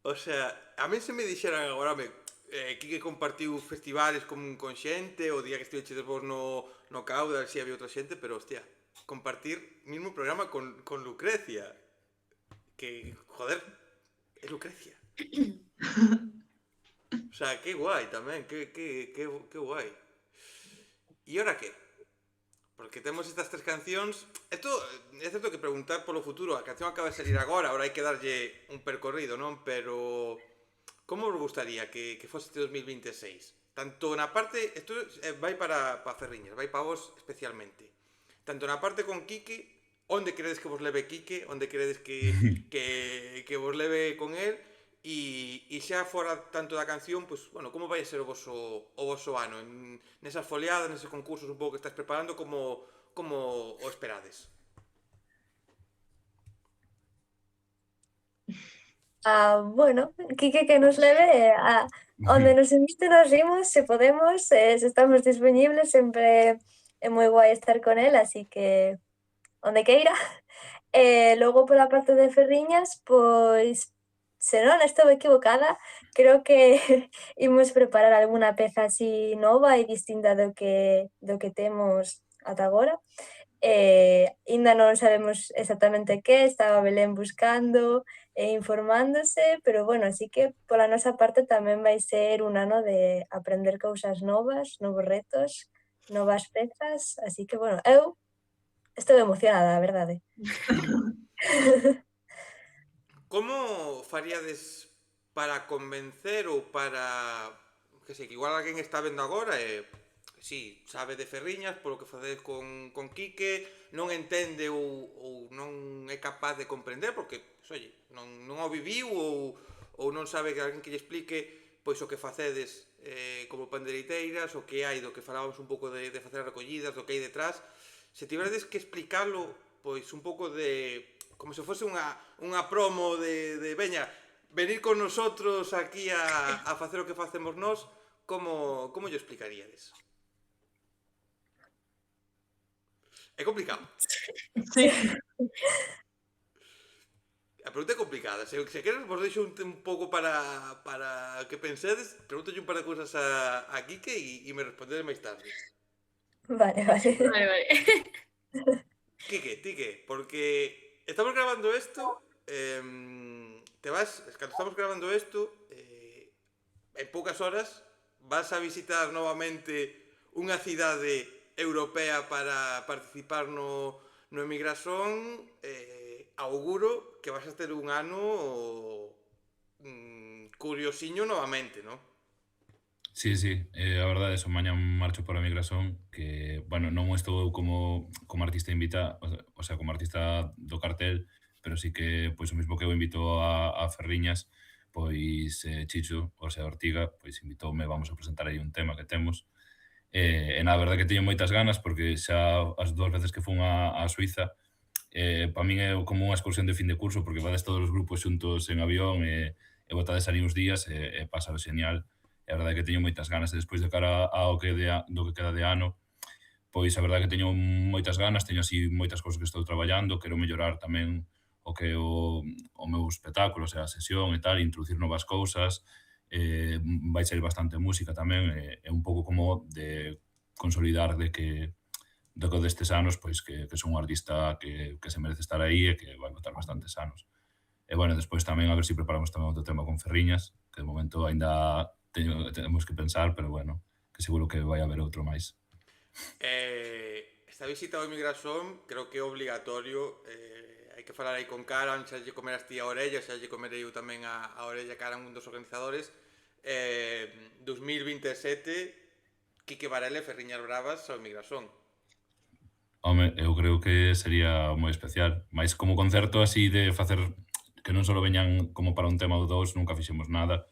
O sea, a mí se me dixeran agora, Quique compartiu festivales con xente, o día que estivechedes vos no Caudal, si había outra xente, pero, hostia, compartir mismo programa con Lucrecia. Que, joder, é Lucrecia. O sea, que guai tamén, que guai. E ora que? Porque temos estas tres cancións. Isto é certo que preguntar polo futuro. A canción acaba de salir agora, ahora hai que darlle un percorrido, non? Pero como vos gustaría que fose este 2026? Tanto na parte, isto vai para Ferriñas, vai para vos especialmente. Tanto na parte con Quique, onde queredes que vos leve Quique, onde queredes que vos leve con él, e xa fora tanto da canción, pois, bueno, como vai a ser o voso ano nesas foliadas, neses concursos un pouco que estás preparando, como o esperades? Bueno, Quique que nos leve a onde nos invite nos rimos, se podemos, se estamos disponibles, sempre é moi guai estar con él, así que onde queira. Logo pola parte de Ferriñas, pois, se non estou equivocada, creo que imos preparar algunha peza así nova e distinta do que temos ata agora. Aínda non sabemos exactamente que, estaba Belén buscando e informándose, pero bueno, así que pola nosa parte tamén vai ser un ano de aprender cousas novas, novos retos, novas pezas, así que bueno, eu estou emocionada, a verdade. Como faríades para convencer ou para... que sei, que igual alguén está vendo agora e si, sabe de Ferriñas polo que facedes con Quique, non entende ou non é capaz de comprender porque, oye, non o viviu ou non sabe que alguén que lle explique pois o que facedes como panderiteiras, o que hai do que falábamos un pouco de facer recollidas, do que hai detrás. Se tiverades que explicalo, pois un pouco de... como se fose unha promo de veña, venir con nosotros aquí a facer o que facemos nós, como lle explicaríades? É complicado. Sí. A pregunta é complicada. Se queres, vos deixo un pouco para que pensedes, pregúntalle un par de cousas a Quique e me respondedes máis tarde. Vale. Vale. Quique, porque estamos grabando esto, cando estamos grabando esto, en poucas horas vas a visitar novamente unha cidade europea para participar no Emigrasón. Auguro que vas a ter un ano curiosiño novamente, non? Sí, a verdade, son mañá marcho para a Migrasón, que, bueno, non estou como artista invitado, o sea, como artista do cartel, pero sí que, pois, o mismo que eu invito a Ferriñas, pois Chicho, o sea, Ortiga, pois invitoume, vamos a presentar aí un tema que temos. E na verdade que teño moitas ganas, porque xa as dúas veces que fun a Suiza, para min é como unha excursión de fin de curso, porque vades todos os grupos xuntos en avión e botades ali uns días e pasado genial. E a verdade é que teño moitas ganas. E despois de cara ao que do que queda de ano, pois a verdade é que teño moitas ganas, teño así moitas cousas que estou traballando, quero mellorar tamén o que é o meu espectáculo, o sea, a sesión e tal, introducir novas cousas, vai ser bastante música tamén, é un pouco como de consolidar de que destes anos, pois que son un artista que se merece estar aí e que vai botar bastantes anos. E, bueno, despois tamén a ver se preparamos tamén outro tema con Ferriñas, que de momento ainda temos que pensar, pero, bueno, que seguro que vai haber outro máis. Esta visita ao Emigrasón creo que é obligatorio. Hai que falar aí con Karan, xa lle comerás ti a orella, xa lle comerei eu tamén a orella Karan, un dos organizadores. 2027, Quique Varela e Ferriñas Bravas ao Emigrasón. Home, eu creo que sería moi especial. Mais como concerto así de facer que non só veñan como para un tema ou dous, nunca fixemos nada.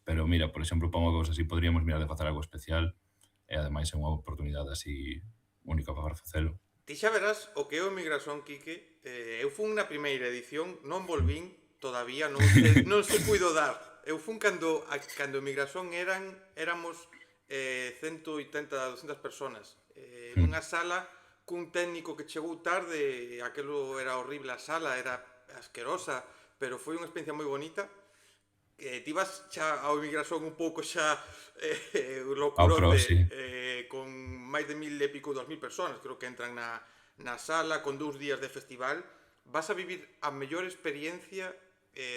Pero mira, por exemplo, para unha cousa así, podríamos mirar de facer algo especial e ademais é unha oportunidade así única para facelo. Ti xa verás o que é o Emigrasón, Quique. Eu fun na primeira edición, non volvín todavía, non se puido dar. Eu fun cando Emigrasón éramos 180, 200 personas. Nunha sala cun técnico que chegou tarde, aquelo era horrible, a sala era asquerosa, pero foi unha experiencia moi bonita. Ti vas xa ao Emigrasón un pouco xa locurote, con máis de 1000 e pico, 2000 personas, creo que entran na sala, con 2 días de festival. Vas a vivir a mellor experiencia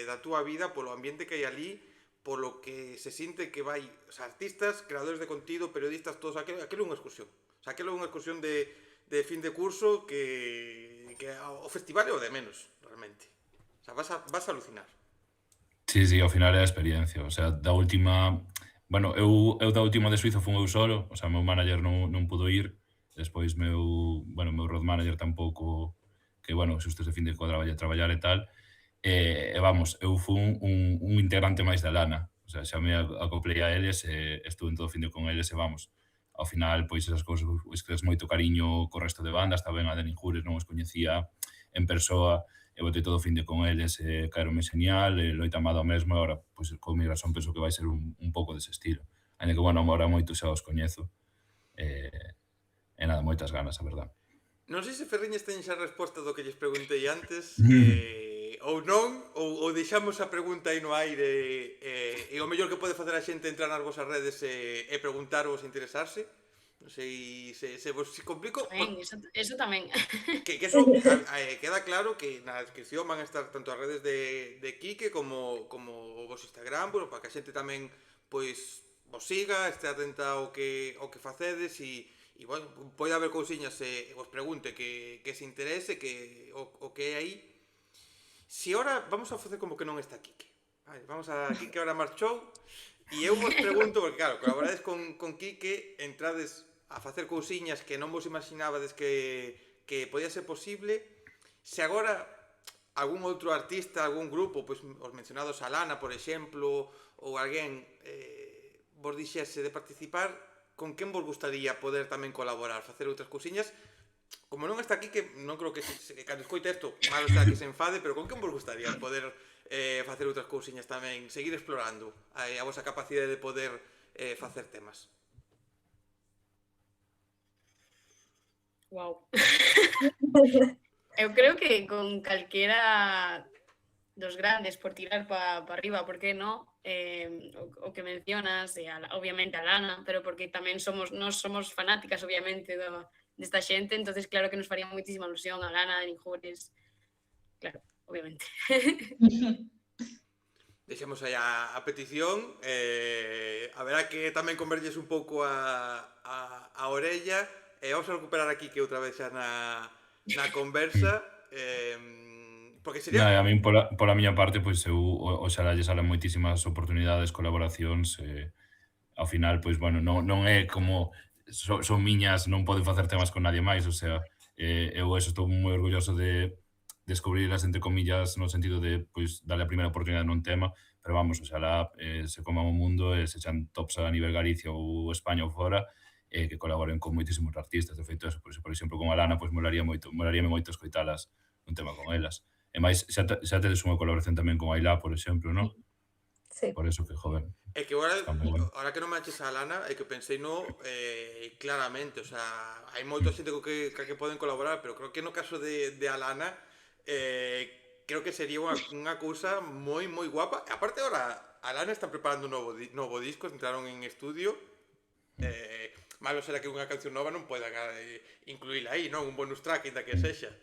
da túa vida polo ambiente que hai ali, polo que se sinte que vai, os artistas, creadores de contido, periodistas, todos aquilo é unha excursión. O sea, aquilo é unha excursión de fin de curso que o festival é o de menos, realmente. O sea, vas a alucinar. Sí, ao final é a experiencia. O sea, da última... Bueno, eu da última de Suiza fun eu solo, o sea, meu manager non pudo ir, despois meu road manager tampouco, que, bueno, se usted se fin de traballar e tal, e vamos, eu fun un integrante máis da Lana, o sea, xa me acoplei a eles e estuve en todo o fin de con eles e vamos, ao final, pois esas cousas, pois crees moito cariño co resto de bandas, tamén a Denis Jures non os coñecía en persoa, e botei todo o fin de con eles, e caeronme genial, e loitamos ao mesmo, e agora, pois, con Migración penso que vai ser un pouco dese estilo. Ainda que, bueno, agora moito xa os coñezo, e nada, moitas ganas, a verdad. Non sei se Ferriñas ten xa a resposta do que lles preguntei antes, Mm. ou non, ou deixamos a pregunta aí no aire, e o mellor que pode facer a xente é entrar nas vosas redes e preguntarvos e interesarse. Non sei se vos complico. Ben, eso tamén. Que eso queda claro que na descripción van a estar tanto as redes de Quique como o vos Instagram, bueno, para que a xente tamén pois vos siga, este atenta ao que facedes e bueno, pode haber cousiñas e vos pregunte que se interese, que o que é aí. Si ahora vamos a facer como que non está Quique. Vale, vamos a Quique ahora marchou e eu vos pregunto, porque claro, colaborades con Quique, entrades a facer cousiñas que non vos imaginabades que podía ser posible. Se agora algún outro artista, algún grupo, pois os mencionados a Lana, por exemplo, ou alguén vos dixese de participar, con quen vos gustaría poder tamén colaborar, facer outras cousiñas? Como non está aquí, que non creo que cando escoite isto, malo está que se enfade, pero con quen vos gustaría poder facer outras cousiñas tamén, seguir explorando a vosa capacidade de poder facer temas? Wow. Eu creo que con calquera dos grandes por tirar para arriba, por que non? O que mencionas, obviamente a Lana, pero porque tamén nos somos fanáticas, obviamente, desta xente, entonces claro que nos faría moitísima ilusión a Lana, a Denis Jures, claro, obviamente. Deixamos aí a petición, a verá que tamén converlles un pouco a orella, e vamos a recuperar aquí que outra vez xa na conversa, porque sería... A min, pola miña parte, pois eu oxalá lle salen moitísimas oportunidades, colaboracións, ao final, pois, bueno, non é como son miñas, non poden facer temas con nadie máis, o sea, eu estou moi orgulloso de descubrirlas, entre comillas, no sentido de, pois, darle a primeira oportunidade nun tema, pero vamos, oxalá se coman o mundo e se echan tops a nivel Galicia ou España ou fora, que colaboren con moitísimos artistas. De feito, eso, por exemplo, con Alana, pois molaríame moito escoitalas un tema con elas. E máis, xa tedes unha colaboración tamén con Ailá, por exemplo, non? Sí. Por eso que, joder, É que agora que non me aches a Lana, é que pensei no claramente, o sea, hai moita xente co que poden colaborar, pero creo que no caso de Alana, creo que sería unha cousa moi guapa. E aparte agora, Alana están preparando un novo disco, entraron en estudio, malo será que unha canción nova non poida incluíla aí, non? Un bonus track, ainda que sexa.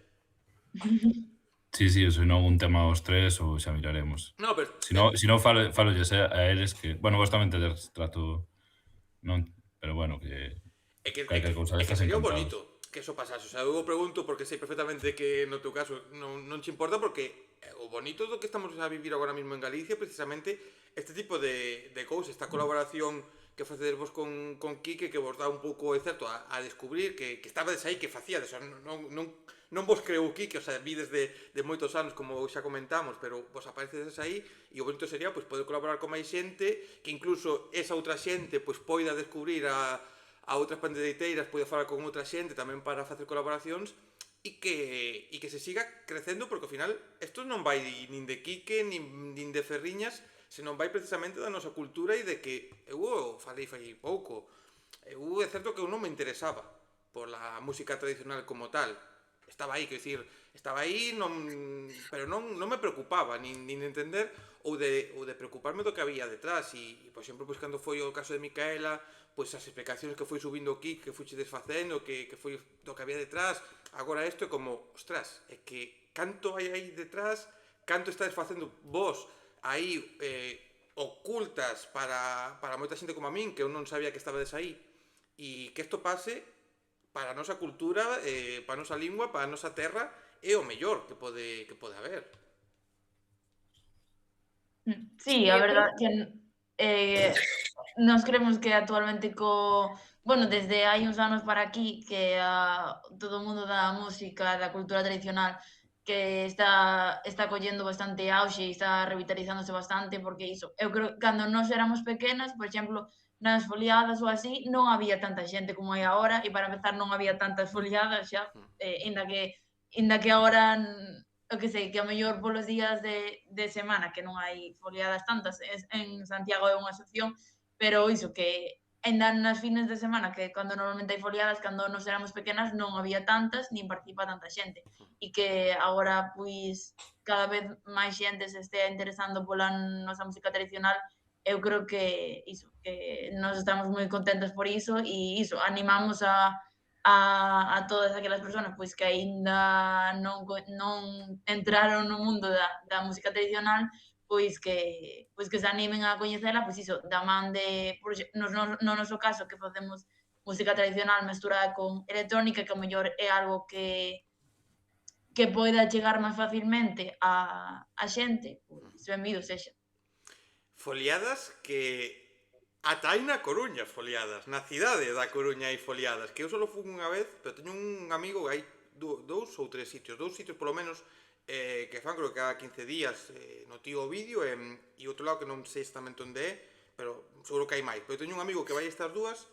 Sí, se non un tema aos tres, ou xa miraremos. No, pero... Si non falo a eles que... Bueno, vos tamén tedes trato... Non, pero bueno, que... É que cousa destas sería encantados. bonito que eso pasase. O sea, eu pregunto porque sei perfectamente que no teu caso non che importa, porque o bonito do que estamos a vivir agora mesmo en Galicia precisamente este tipo de cousas, esta colaboración que facedes vos con Quique, que vos dá un pouco, é certo, a descubrir que estabades aí, que facíades, o sea, non vos creo o Quique, o sea, vides de moitos anos, como xa comentamos, pero vos aparecedes aí, e o bonito sería pois poder colaborar con máis xente, que incluso esa outra xente pois poida descubrir a outras pandeiteiras, poida falar con outra xente tamén para facer colaboracións, e que se siga crecendo, porque ao final isto non vai nin de Quique nin de Ferriñas, senón vai precisamente da nosa cultura e de que eu falei pouco. Eu é certo que eu non me interesaba por la música tradicional como tal. Estaba aí, quero dicir, pero non me preocupaba nin entender ou de preocuparme do que había detrás. E por exemplo, pois cando foi o caso de Micaela, pois as explicacións que foi subindo aquí, que foi desfacendo, que foi do que había detrás. Agora isto é como, ostras, é que canto hai aí detrás, canto está desfacendo vos aí ocultas para moita xente como a min, que eu non sabía que estabades aí, e que isto pase para a nosa cultura, para a nosa lingua, para a nosa terra, é o mellor que pode haber. Sí, a verdad que nos creemos que actualmente bueno, desde hai uns anos para aquí que todo o mundo da música, da cultura tradicional que está collendo bastante auxe e está revitalizándose bastante porque iso, eu creo que cando nós éramos pequenas, por exemplo, nas foliadas ou así, non había tanta xente como hai agora e para empezar non había tantas foliadas xa, inda que agora eu que sei, que a mellor polos días de semana que non hai foliadas tantas, en Santiago é unha excepción, pero iso, que ainda nas fines de semana, que cando normalmente hai foliadas, cando nos éramos pequenas non había tantas, nin participa tanta xente, e que agora, pois, cada vez máis xente se estea interesando pola nosa música tradicional, eu creo que iso, que nós estamos moi contentos por iso, e iso, animamos a todas aquelas persoas pois que aínda non entraron no mundo da música tradicional, pois que se animen a coñecela, pois iso, da man de, no noso caso, que facemos música tradicional mesturada con electrónica, que ao mellor é algo que poida chegar máis facilmente a xente, pois benvido sexa. Foliadas que ata hai na Coruña foliadas, na cidade da Coruña hai foliadas, que eu só fui unha vez, pero teño un amigo que hai dous ou tres sitios polo menos, que fan creo que cada 15 días no Tío Ovidio, e outro lado que non sei exactamente onde é, pero seguro que hai máis. Pero teño un amigo que vai a estas dúas,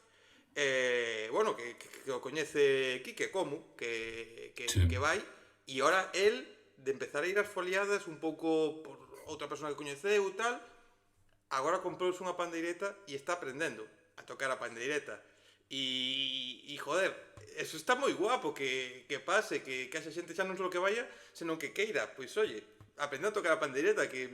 bueno, que o coñece Quique Como, que vai, e ahora el, de empezar a ir ás foliadas un pouco por outra persona que coñeceu e tal, agora comprouse unha pandeireta e está aprendendo a tocar a pandeireta. E joder, eso está moi guapo que pase, que esa xente xa non só que vaya, senón que queira, pois oye, aprender a tocar a pandeireta, que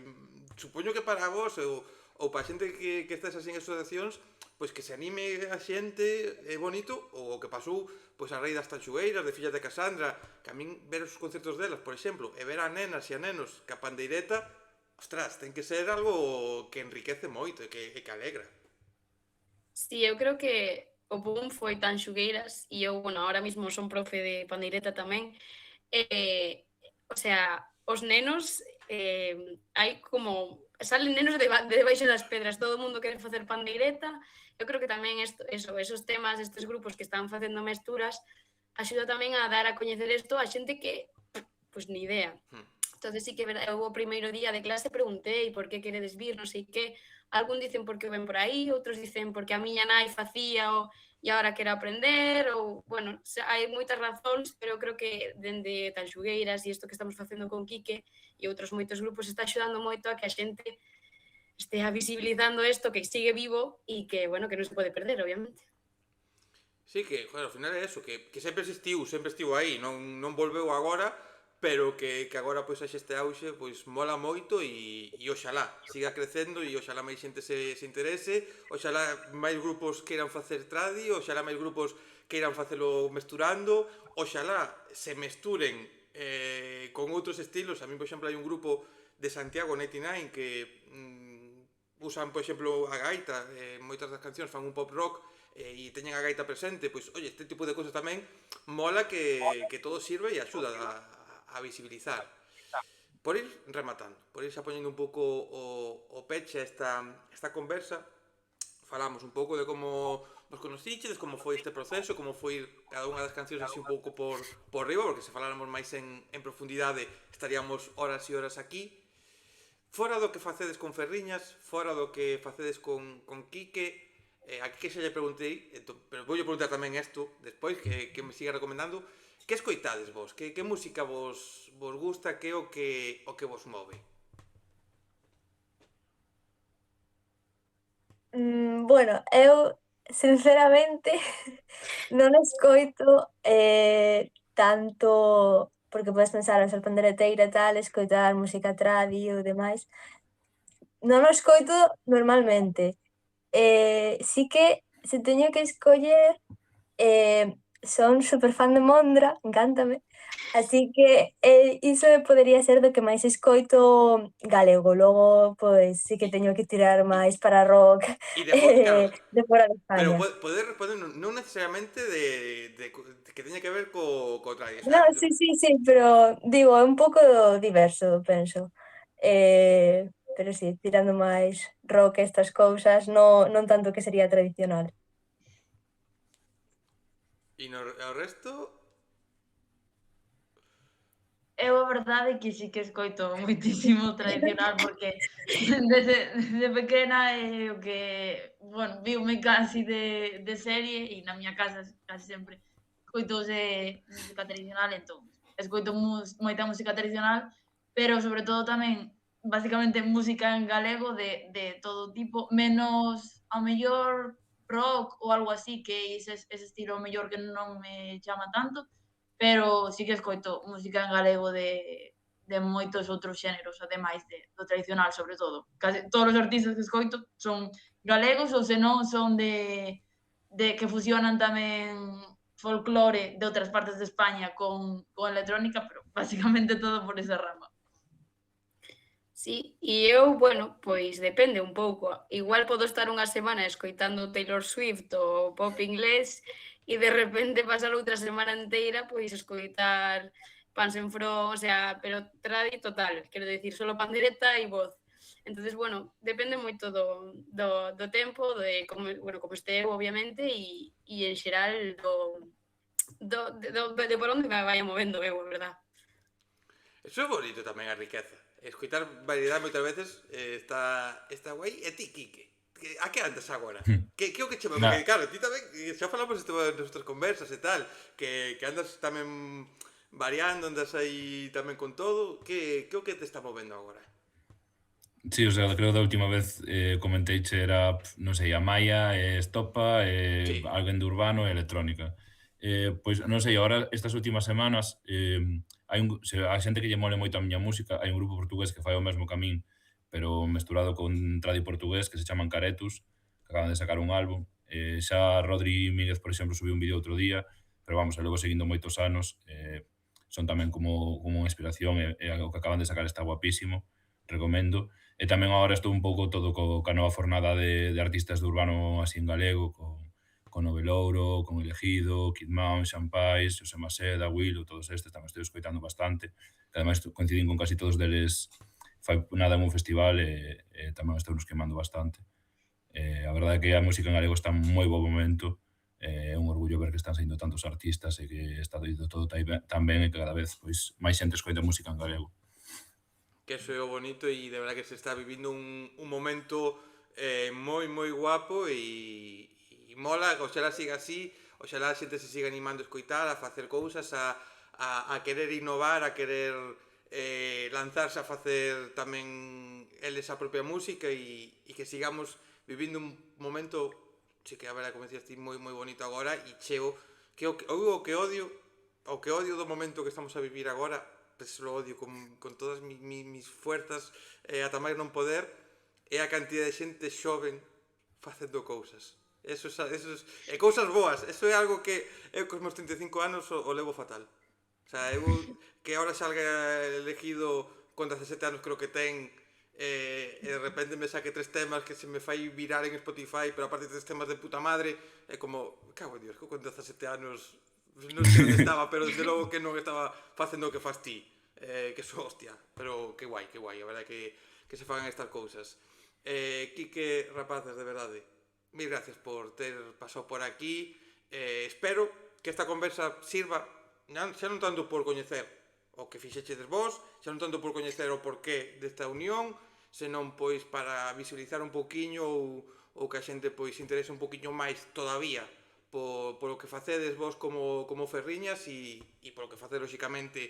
supoño que para vos ou para a xente que estés así en asociacións, pois que se anime a xente, é bonito, ou o que pasou pois a Rei das Tanxugueiras, de Fillas de Casandra, que a min ver os concertos delas, por exemplo, e ver a nenas e a nenos que a pandeireta, ostras, ten que ser algo que enriquece moito e que alegra. Sí, eu creo que o boom foi Tanxugueiras e eu, bueno, ahora mismo son profe de pandeireta tamén. O sea, os nenos, hai como... Salen nenos de debaixo das pedras, todo o mundo quere facer pandeireta. Eu creo que tamén esos temas, estes grupos que están facendo mesturas, axuda tamén a dar a coñecer isto a xente que, pois, ni idea. Entonces sí que eu o primeiro día de clase preguntei por que queredes vir, non sei que. Algún dicen porque ven por aí, outros dicen porque a miña nai facía e agora quero aprender, ou, bueno, hai moitas razóns, pero eu creo que dende Tanxugueiras e isto que estamos facendo con Quique e outros moitos grupos está axudando moito a que a xente estea visibilizando isto, que sigue vivo e que, bueno, que non se pode perder, obviamente. Sí, que, joder, ao final é eso, que sempre estivo aí, non volveu agora, pero que agora pois haxe este auxe, pois mola moito e oxalá siga crecendo e oxalá máis xente se interese, oxalá máis grupos queiran facer tradi, oxalá máis grupos queiran facelo mesturando, oxalá se mesturen con outros estilos. A mí, por exemplo, hai un grupo de Santiago 99 que usan, por exemplo, a gaita, moitas das cancións fan un pop rock e teñen a gaita presente, pois, oye, este tipo de cousas tamén mola que todo sirve e axuda a visibilizar. Por ir rematando, por ir xa poñendo un pouco o peche a esta conversa, falamos un pouco de como vos conociches, como foi este proceso, como foi cada unha das cancións así un pouco por riba, porque se faláramos máis en profundidade estaríamos horas e horas aquí. Fora do que facedes con Ferriñas, fora do que facedes con Quique, a Quique xa lle preguntei, pero voulle preguntar tamén isto despois, que me siga recomendando. Que escoitades vos? Que música vos gusta? Que é o que vos move? Bueno, eu sinceramente non escoito tanto, porque podes pensar, ser pandereteira e tal, escoitar música tradi ou demais. Non o escoito normalmente. Sí que se teño que escoller, son super fan de Mondra, encántame. Así que iso podería ser do que máis escoito galego. Logo, pois, sí que teño que tirar máis para rock E depois, claro, de fora de pero España. poder responder non necesariamente de que teña que ver co No, tradicional. sí, pero digo, é un pouco diverso, penso. Pero sí, tirando máis rock e estas cousas, non tanto que sería tradicional. E no o resto, Eu a verdade é que sí que escoito moitísimo tradicional porque desde pequena é o que, bueno, viume casi de serie e na miña casa casi sempre escoitouse música tradicional, entón escoito moita música tradicional, pero sobre todo tamén basicamente música en galego de todo tipo, menos ao mellor rock ou algo así, que ese estilo ao mellor que non me chama tanto, pero sí que escoito música en galego de moitos outros xéneros, ademais do tradicional, sobre todo. Case todos os artistas que escoito son galegos ou senón son de que fusionan tamén folclore de outras partes de España con electrónica, pero basicamente todo por esa rama. Sí, e eu, bueno, pois depende un pouco. Igual podo estar unha semana escoitando Taylor Swift ou pop inglés e de repente pasar outra semana inteira pois escoitar Pans en Fro, o sea, pero tradi total, quero dicir, solo pandereta e voz. Entonces, bueno, depende moito do tempo, de como, bueno, como este eu, obviamente, e en xeral de por onde me vaya movendo eu, a verdad. eso é bonito tamén a riqueza. Escoitar variedade moitas veces está guai. E ti, Quique, a que andas agora? Que o que chama? Porque, claro, ti tamén, xa falamos isto nas nosotras conversas e tal, que andas tamén variando, andas aí tamén con todo. Que o que te está movendo agora? Sí, o sea, creo que da última vez comenteiche era, non sei, a Maia, Estopa, Sí. alguén de urbano e electrónica. Pois non sei, agora estas últimas semanas hai a xente que lle mole moito a miña música, hai un grupo portugués que fai o mesmo que a min, pero mesturado con tradi portugués, que se chaman Caretus, que acaban de sacar un álbum. Xa Rodri Míguez, por exemplo, subiu un vídeo outro día, pero vamos, e logo seguindo moitos anos, son tamén como unha inspiración e o que acaban de sacar está guapísimo, recomendo. E tamén agora estou un pouco todo ca nova fornada de artistas de urbano así en galego, con Novelouro, con Elegido, Kid Mouse, Xampais, José Maseda, Willow, todos estes, tamén estou escoitando bastante. Que ademais coincidín con casi todos deles fai nada en un festival e tamén estou nos quemando bastante. A verdade é que a música en galego está en moi bo momento, é un orgullo ver que están saindo tantos artistas e que está indo todo tan ben e que cada vez pois máis xente escoita música en galego. Que eso é o bonito e de verdad que se está vivindo un momento moi guapo e mola, oxalá siga así, oxalá a xente se siga animando a escoitar, a facer cousas, a querer innovar, a querer lanzarse a facer tamén eles a propia música e que sigamos vivindo un momento, sí que a verdade, como decías ti, moi bonito agora e cheo, que o que odio do momento que estamos a vivir agora, pues lo odio con todas mis fuerzas, ata máis non poder, é a cantidad de xente xoven facendo cousas. Eso é cousas boas. Eso é algo que eu cos meus 35 anos o levo fatal. O sea, eu que agora salga elegido con 17 anos creo que ten e de repente me saque 3 temas que se me fai virar en Spotify, pero aparte 3 temas de puta madre, é como, cago en Dios, que con 17 anos non sei onde estaba, pero desde logo que non estaba facendo o que faz ti, que so hostia, pero que guai, a verdade que se fagan estas cousas. Quique, rapaces, de verdade, mil gracias por ter pasado por aquí, espero que esta conversa sirva xa non tanto por coñecer o que fixechedes vos, xa non tanto por coñecer o porqué desta unión, senón pois para visualizar un poquiño ou que a xente pois se interese un poquiño máis todavía polo que facedes vos como ferriñas e polo que facedes lóxicamente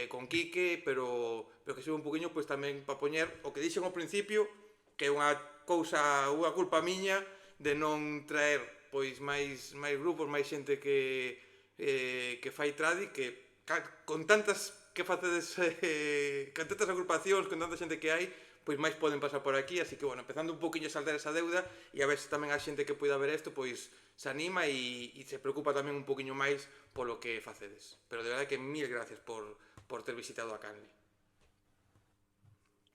con Quique, pero que sirva un poquinho pois tamén para poñer o que dixen ao principio, que é unha culpa miña de non traer pois máis grupos, máis xente que fai tradi, que con tantas que facedes con tantas agrupacións, con tanta xente que hai, pois máis poden pasar por aquí, así que, bueno, empezando un poquinho a saldar esa deuda e a ver se tamén a xente que poida ver isto, pois se anima e se preocupa tamén un poquinho máis polo que facedes. Pero de verdade que mil gracias por ter visitado a Canle.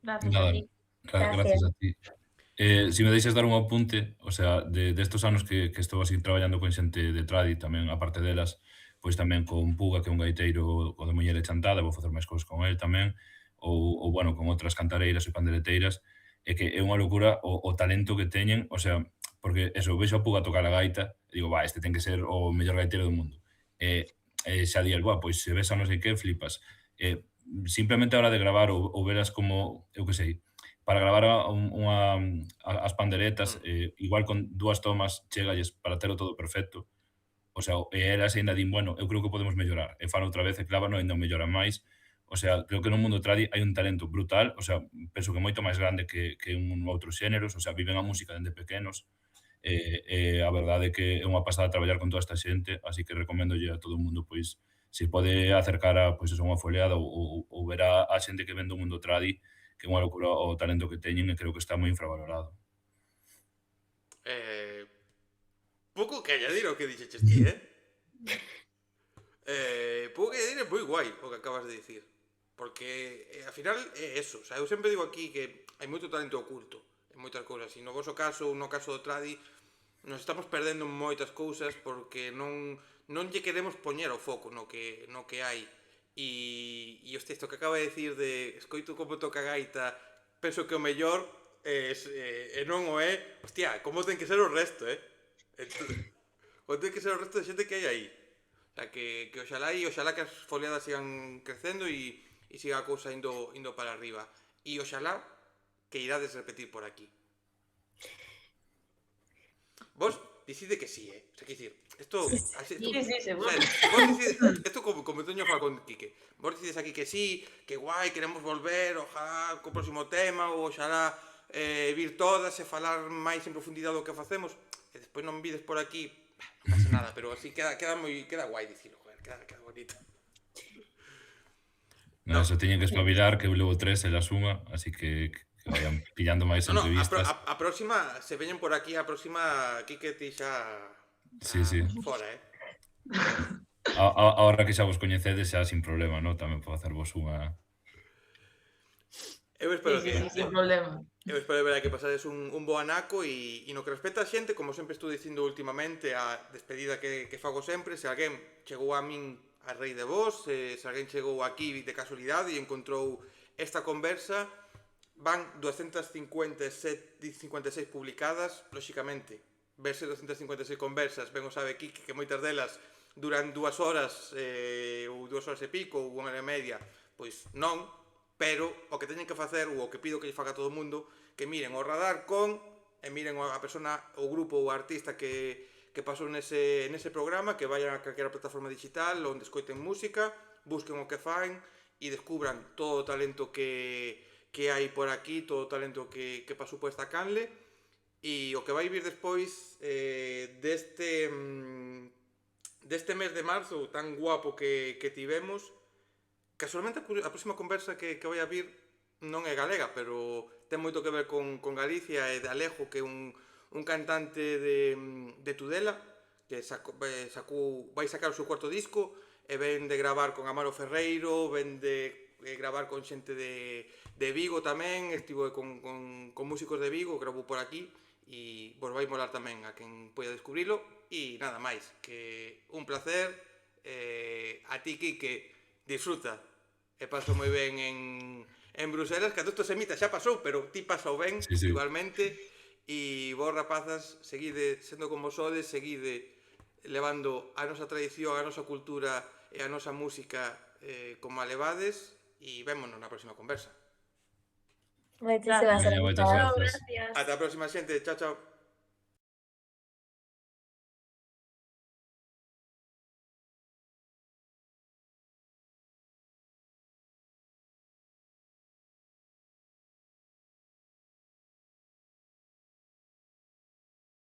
Gracias a Nada, ti. gracias a ti. Si me deixas dar un apunte, o sea, destos anos que estou así traballando con xente de tradi tamén, aparte delas, pois tamén con Puga, que é un gaiteiro o de Muller e Chantada, vou facer máis cousas con el tamén, ou bueno, con outras cantareiras e pandereteiras, é que é unha locura o talento que teñen, o sea, porque eso, vexo a Puga tocar a gaita, e digo, este ten que ser o mellor gaiteiro do mundo. Xa di el, pois se ves a non sei que, flipas. Simplemente a hora de gravar ou veras como, eu que sei, para gravar as panderetas, igual con 2 tomas chegalles para telo todo perfecto. O sea, e elas ainda din, bueno, eu creo que podemos mellorar. E fan outra vez e clavan e ainda melloran máis. O sea, creo que no mundo tradi hai un talento brutal, o sea, penso que moito máis grande que en outros xéneros, o sea, viven a música dende pequenos. A verdade é que é unha pasada traballar con toda esta xente, así que recomendolle a todo o mundo, pois, se pode acercar a, pois, unha foleada ou ver a xente que ven do mundo tradi, que é unha locura o talento que teñen e creo que está moi infravalorado. Pouco que añadir ao que dixeches ti, pouco que añadir, é moi guai o que acabas de dicir. Porque, ao final, é eso. O sea, eu sempre digo aquí que hai moito talento oculto en moitas cousas. E no vosso caso, no caso do tradi, nos estamos perdendo moitas cousas porque non lle queremos poñer o foco no que hai. E hostia, isto que acaba de dicir de escoito como toca gaita, penso que o mellor e non o é, hostia, como ten que ser o resto, como ten que ser o resto de xente que hai aí. O sea, que oxalá que as foliadas sigan crecendo e siga a cousa indo para arriba. E oxalá que irades repetir por aquí. Vos decide que sí, O sea, que dicir, esto... Sí, seguro. Vos decides, esto como Toño fala con Quique, vos decides aquí que sí, que guai, queremos volver, ojalá co próximo tema, ou oxalá vir todas e falar máis en profundidade do que facemos, e despois non vides por aquí, non pasa nada, pero así queda guai dicilo, joder, queda bonito. Non, se teñen que espabilar, que eu levo 3 e las unha, así que vayan pillando máis entrevistas. A próxima, se veñen por aquí, a próxima, Quique ti xa... Sí. Fora, Ahora que xa vos coñecedes, xa sin problema, non? Tamén podo hacervos unha... Eu espero Sí, sin problema. Eu espero ver que pasades un bo anaco e no que respecta a xente, como sempre estou dicindo últimamente, a despedida que fago sempre, se alguén chegou a min a raíz de vos, se alguén chegou aquí de casualidade e encontrou esta conversa, van 256 publicadas, lóxicamente, verse 256 conversas, ben o sabe Quique, que moitas delas duran 2 horas ou 2 horas e pico ou 1 hora e media, pois non, pero o que teñen que facer, ou o que pido que lle faga a todo o mundo, que miren o radar e miren a persona, o grupo ou a artista que pasou nese programa, que vayan a calquera plataforma digital onde escoiten música, busquen o que fan e descubran todo o talento que hai por aquí, todo o talento que pasou por esta canle, e o que vai vir despois deste mes de marzo tan guapo que tivemos. Casualmente a próxima conversa que vai a vir non é galega, pero ten moito que ver con Galicia e de Alejo, que é un cantante de Tudela, que vai sacar o seu cuarto disco, e ven de gravar con Amaro Ferreiro, ven de gravar con xente de Vigo tamén, estivo con músicos de Vigo, gravou por aquí, e vos vai molar tamén a quen poida descubrilo, e nada máis, que un placer, a ti, Quique, disfruta, e paso moi ben en Bruselas, que a todos se emita xa pasou, pero ti pasou ben, igualmente, e vos rapazas, seguide sendo como sodes, seguide levando a nosa tradición, a nosa cultura e a nosa música como a levades, e vémonos na próxima conversa. Moitísimas Moitas gracias. gracias. Gracias. Ata a próxima, xente, chao.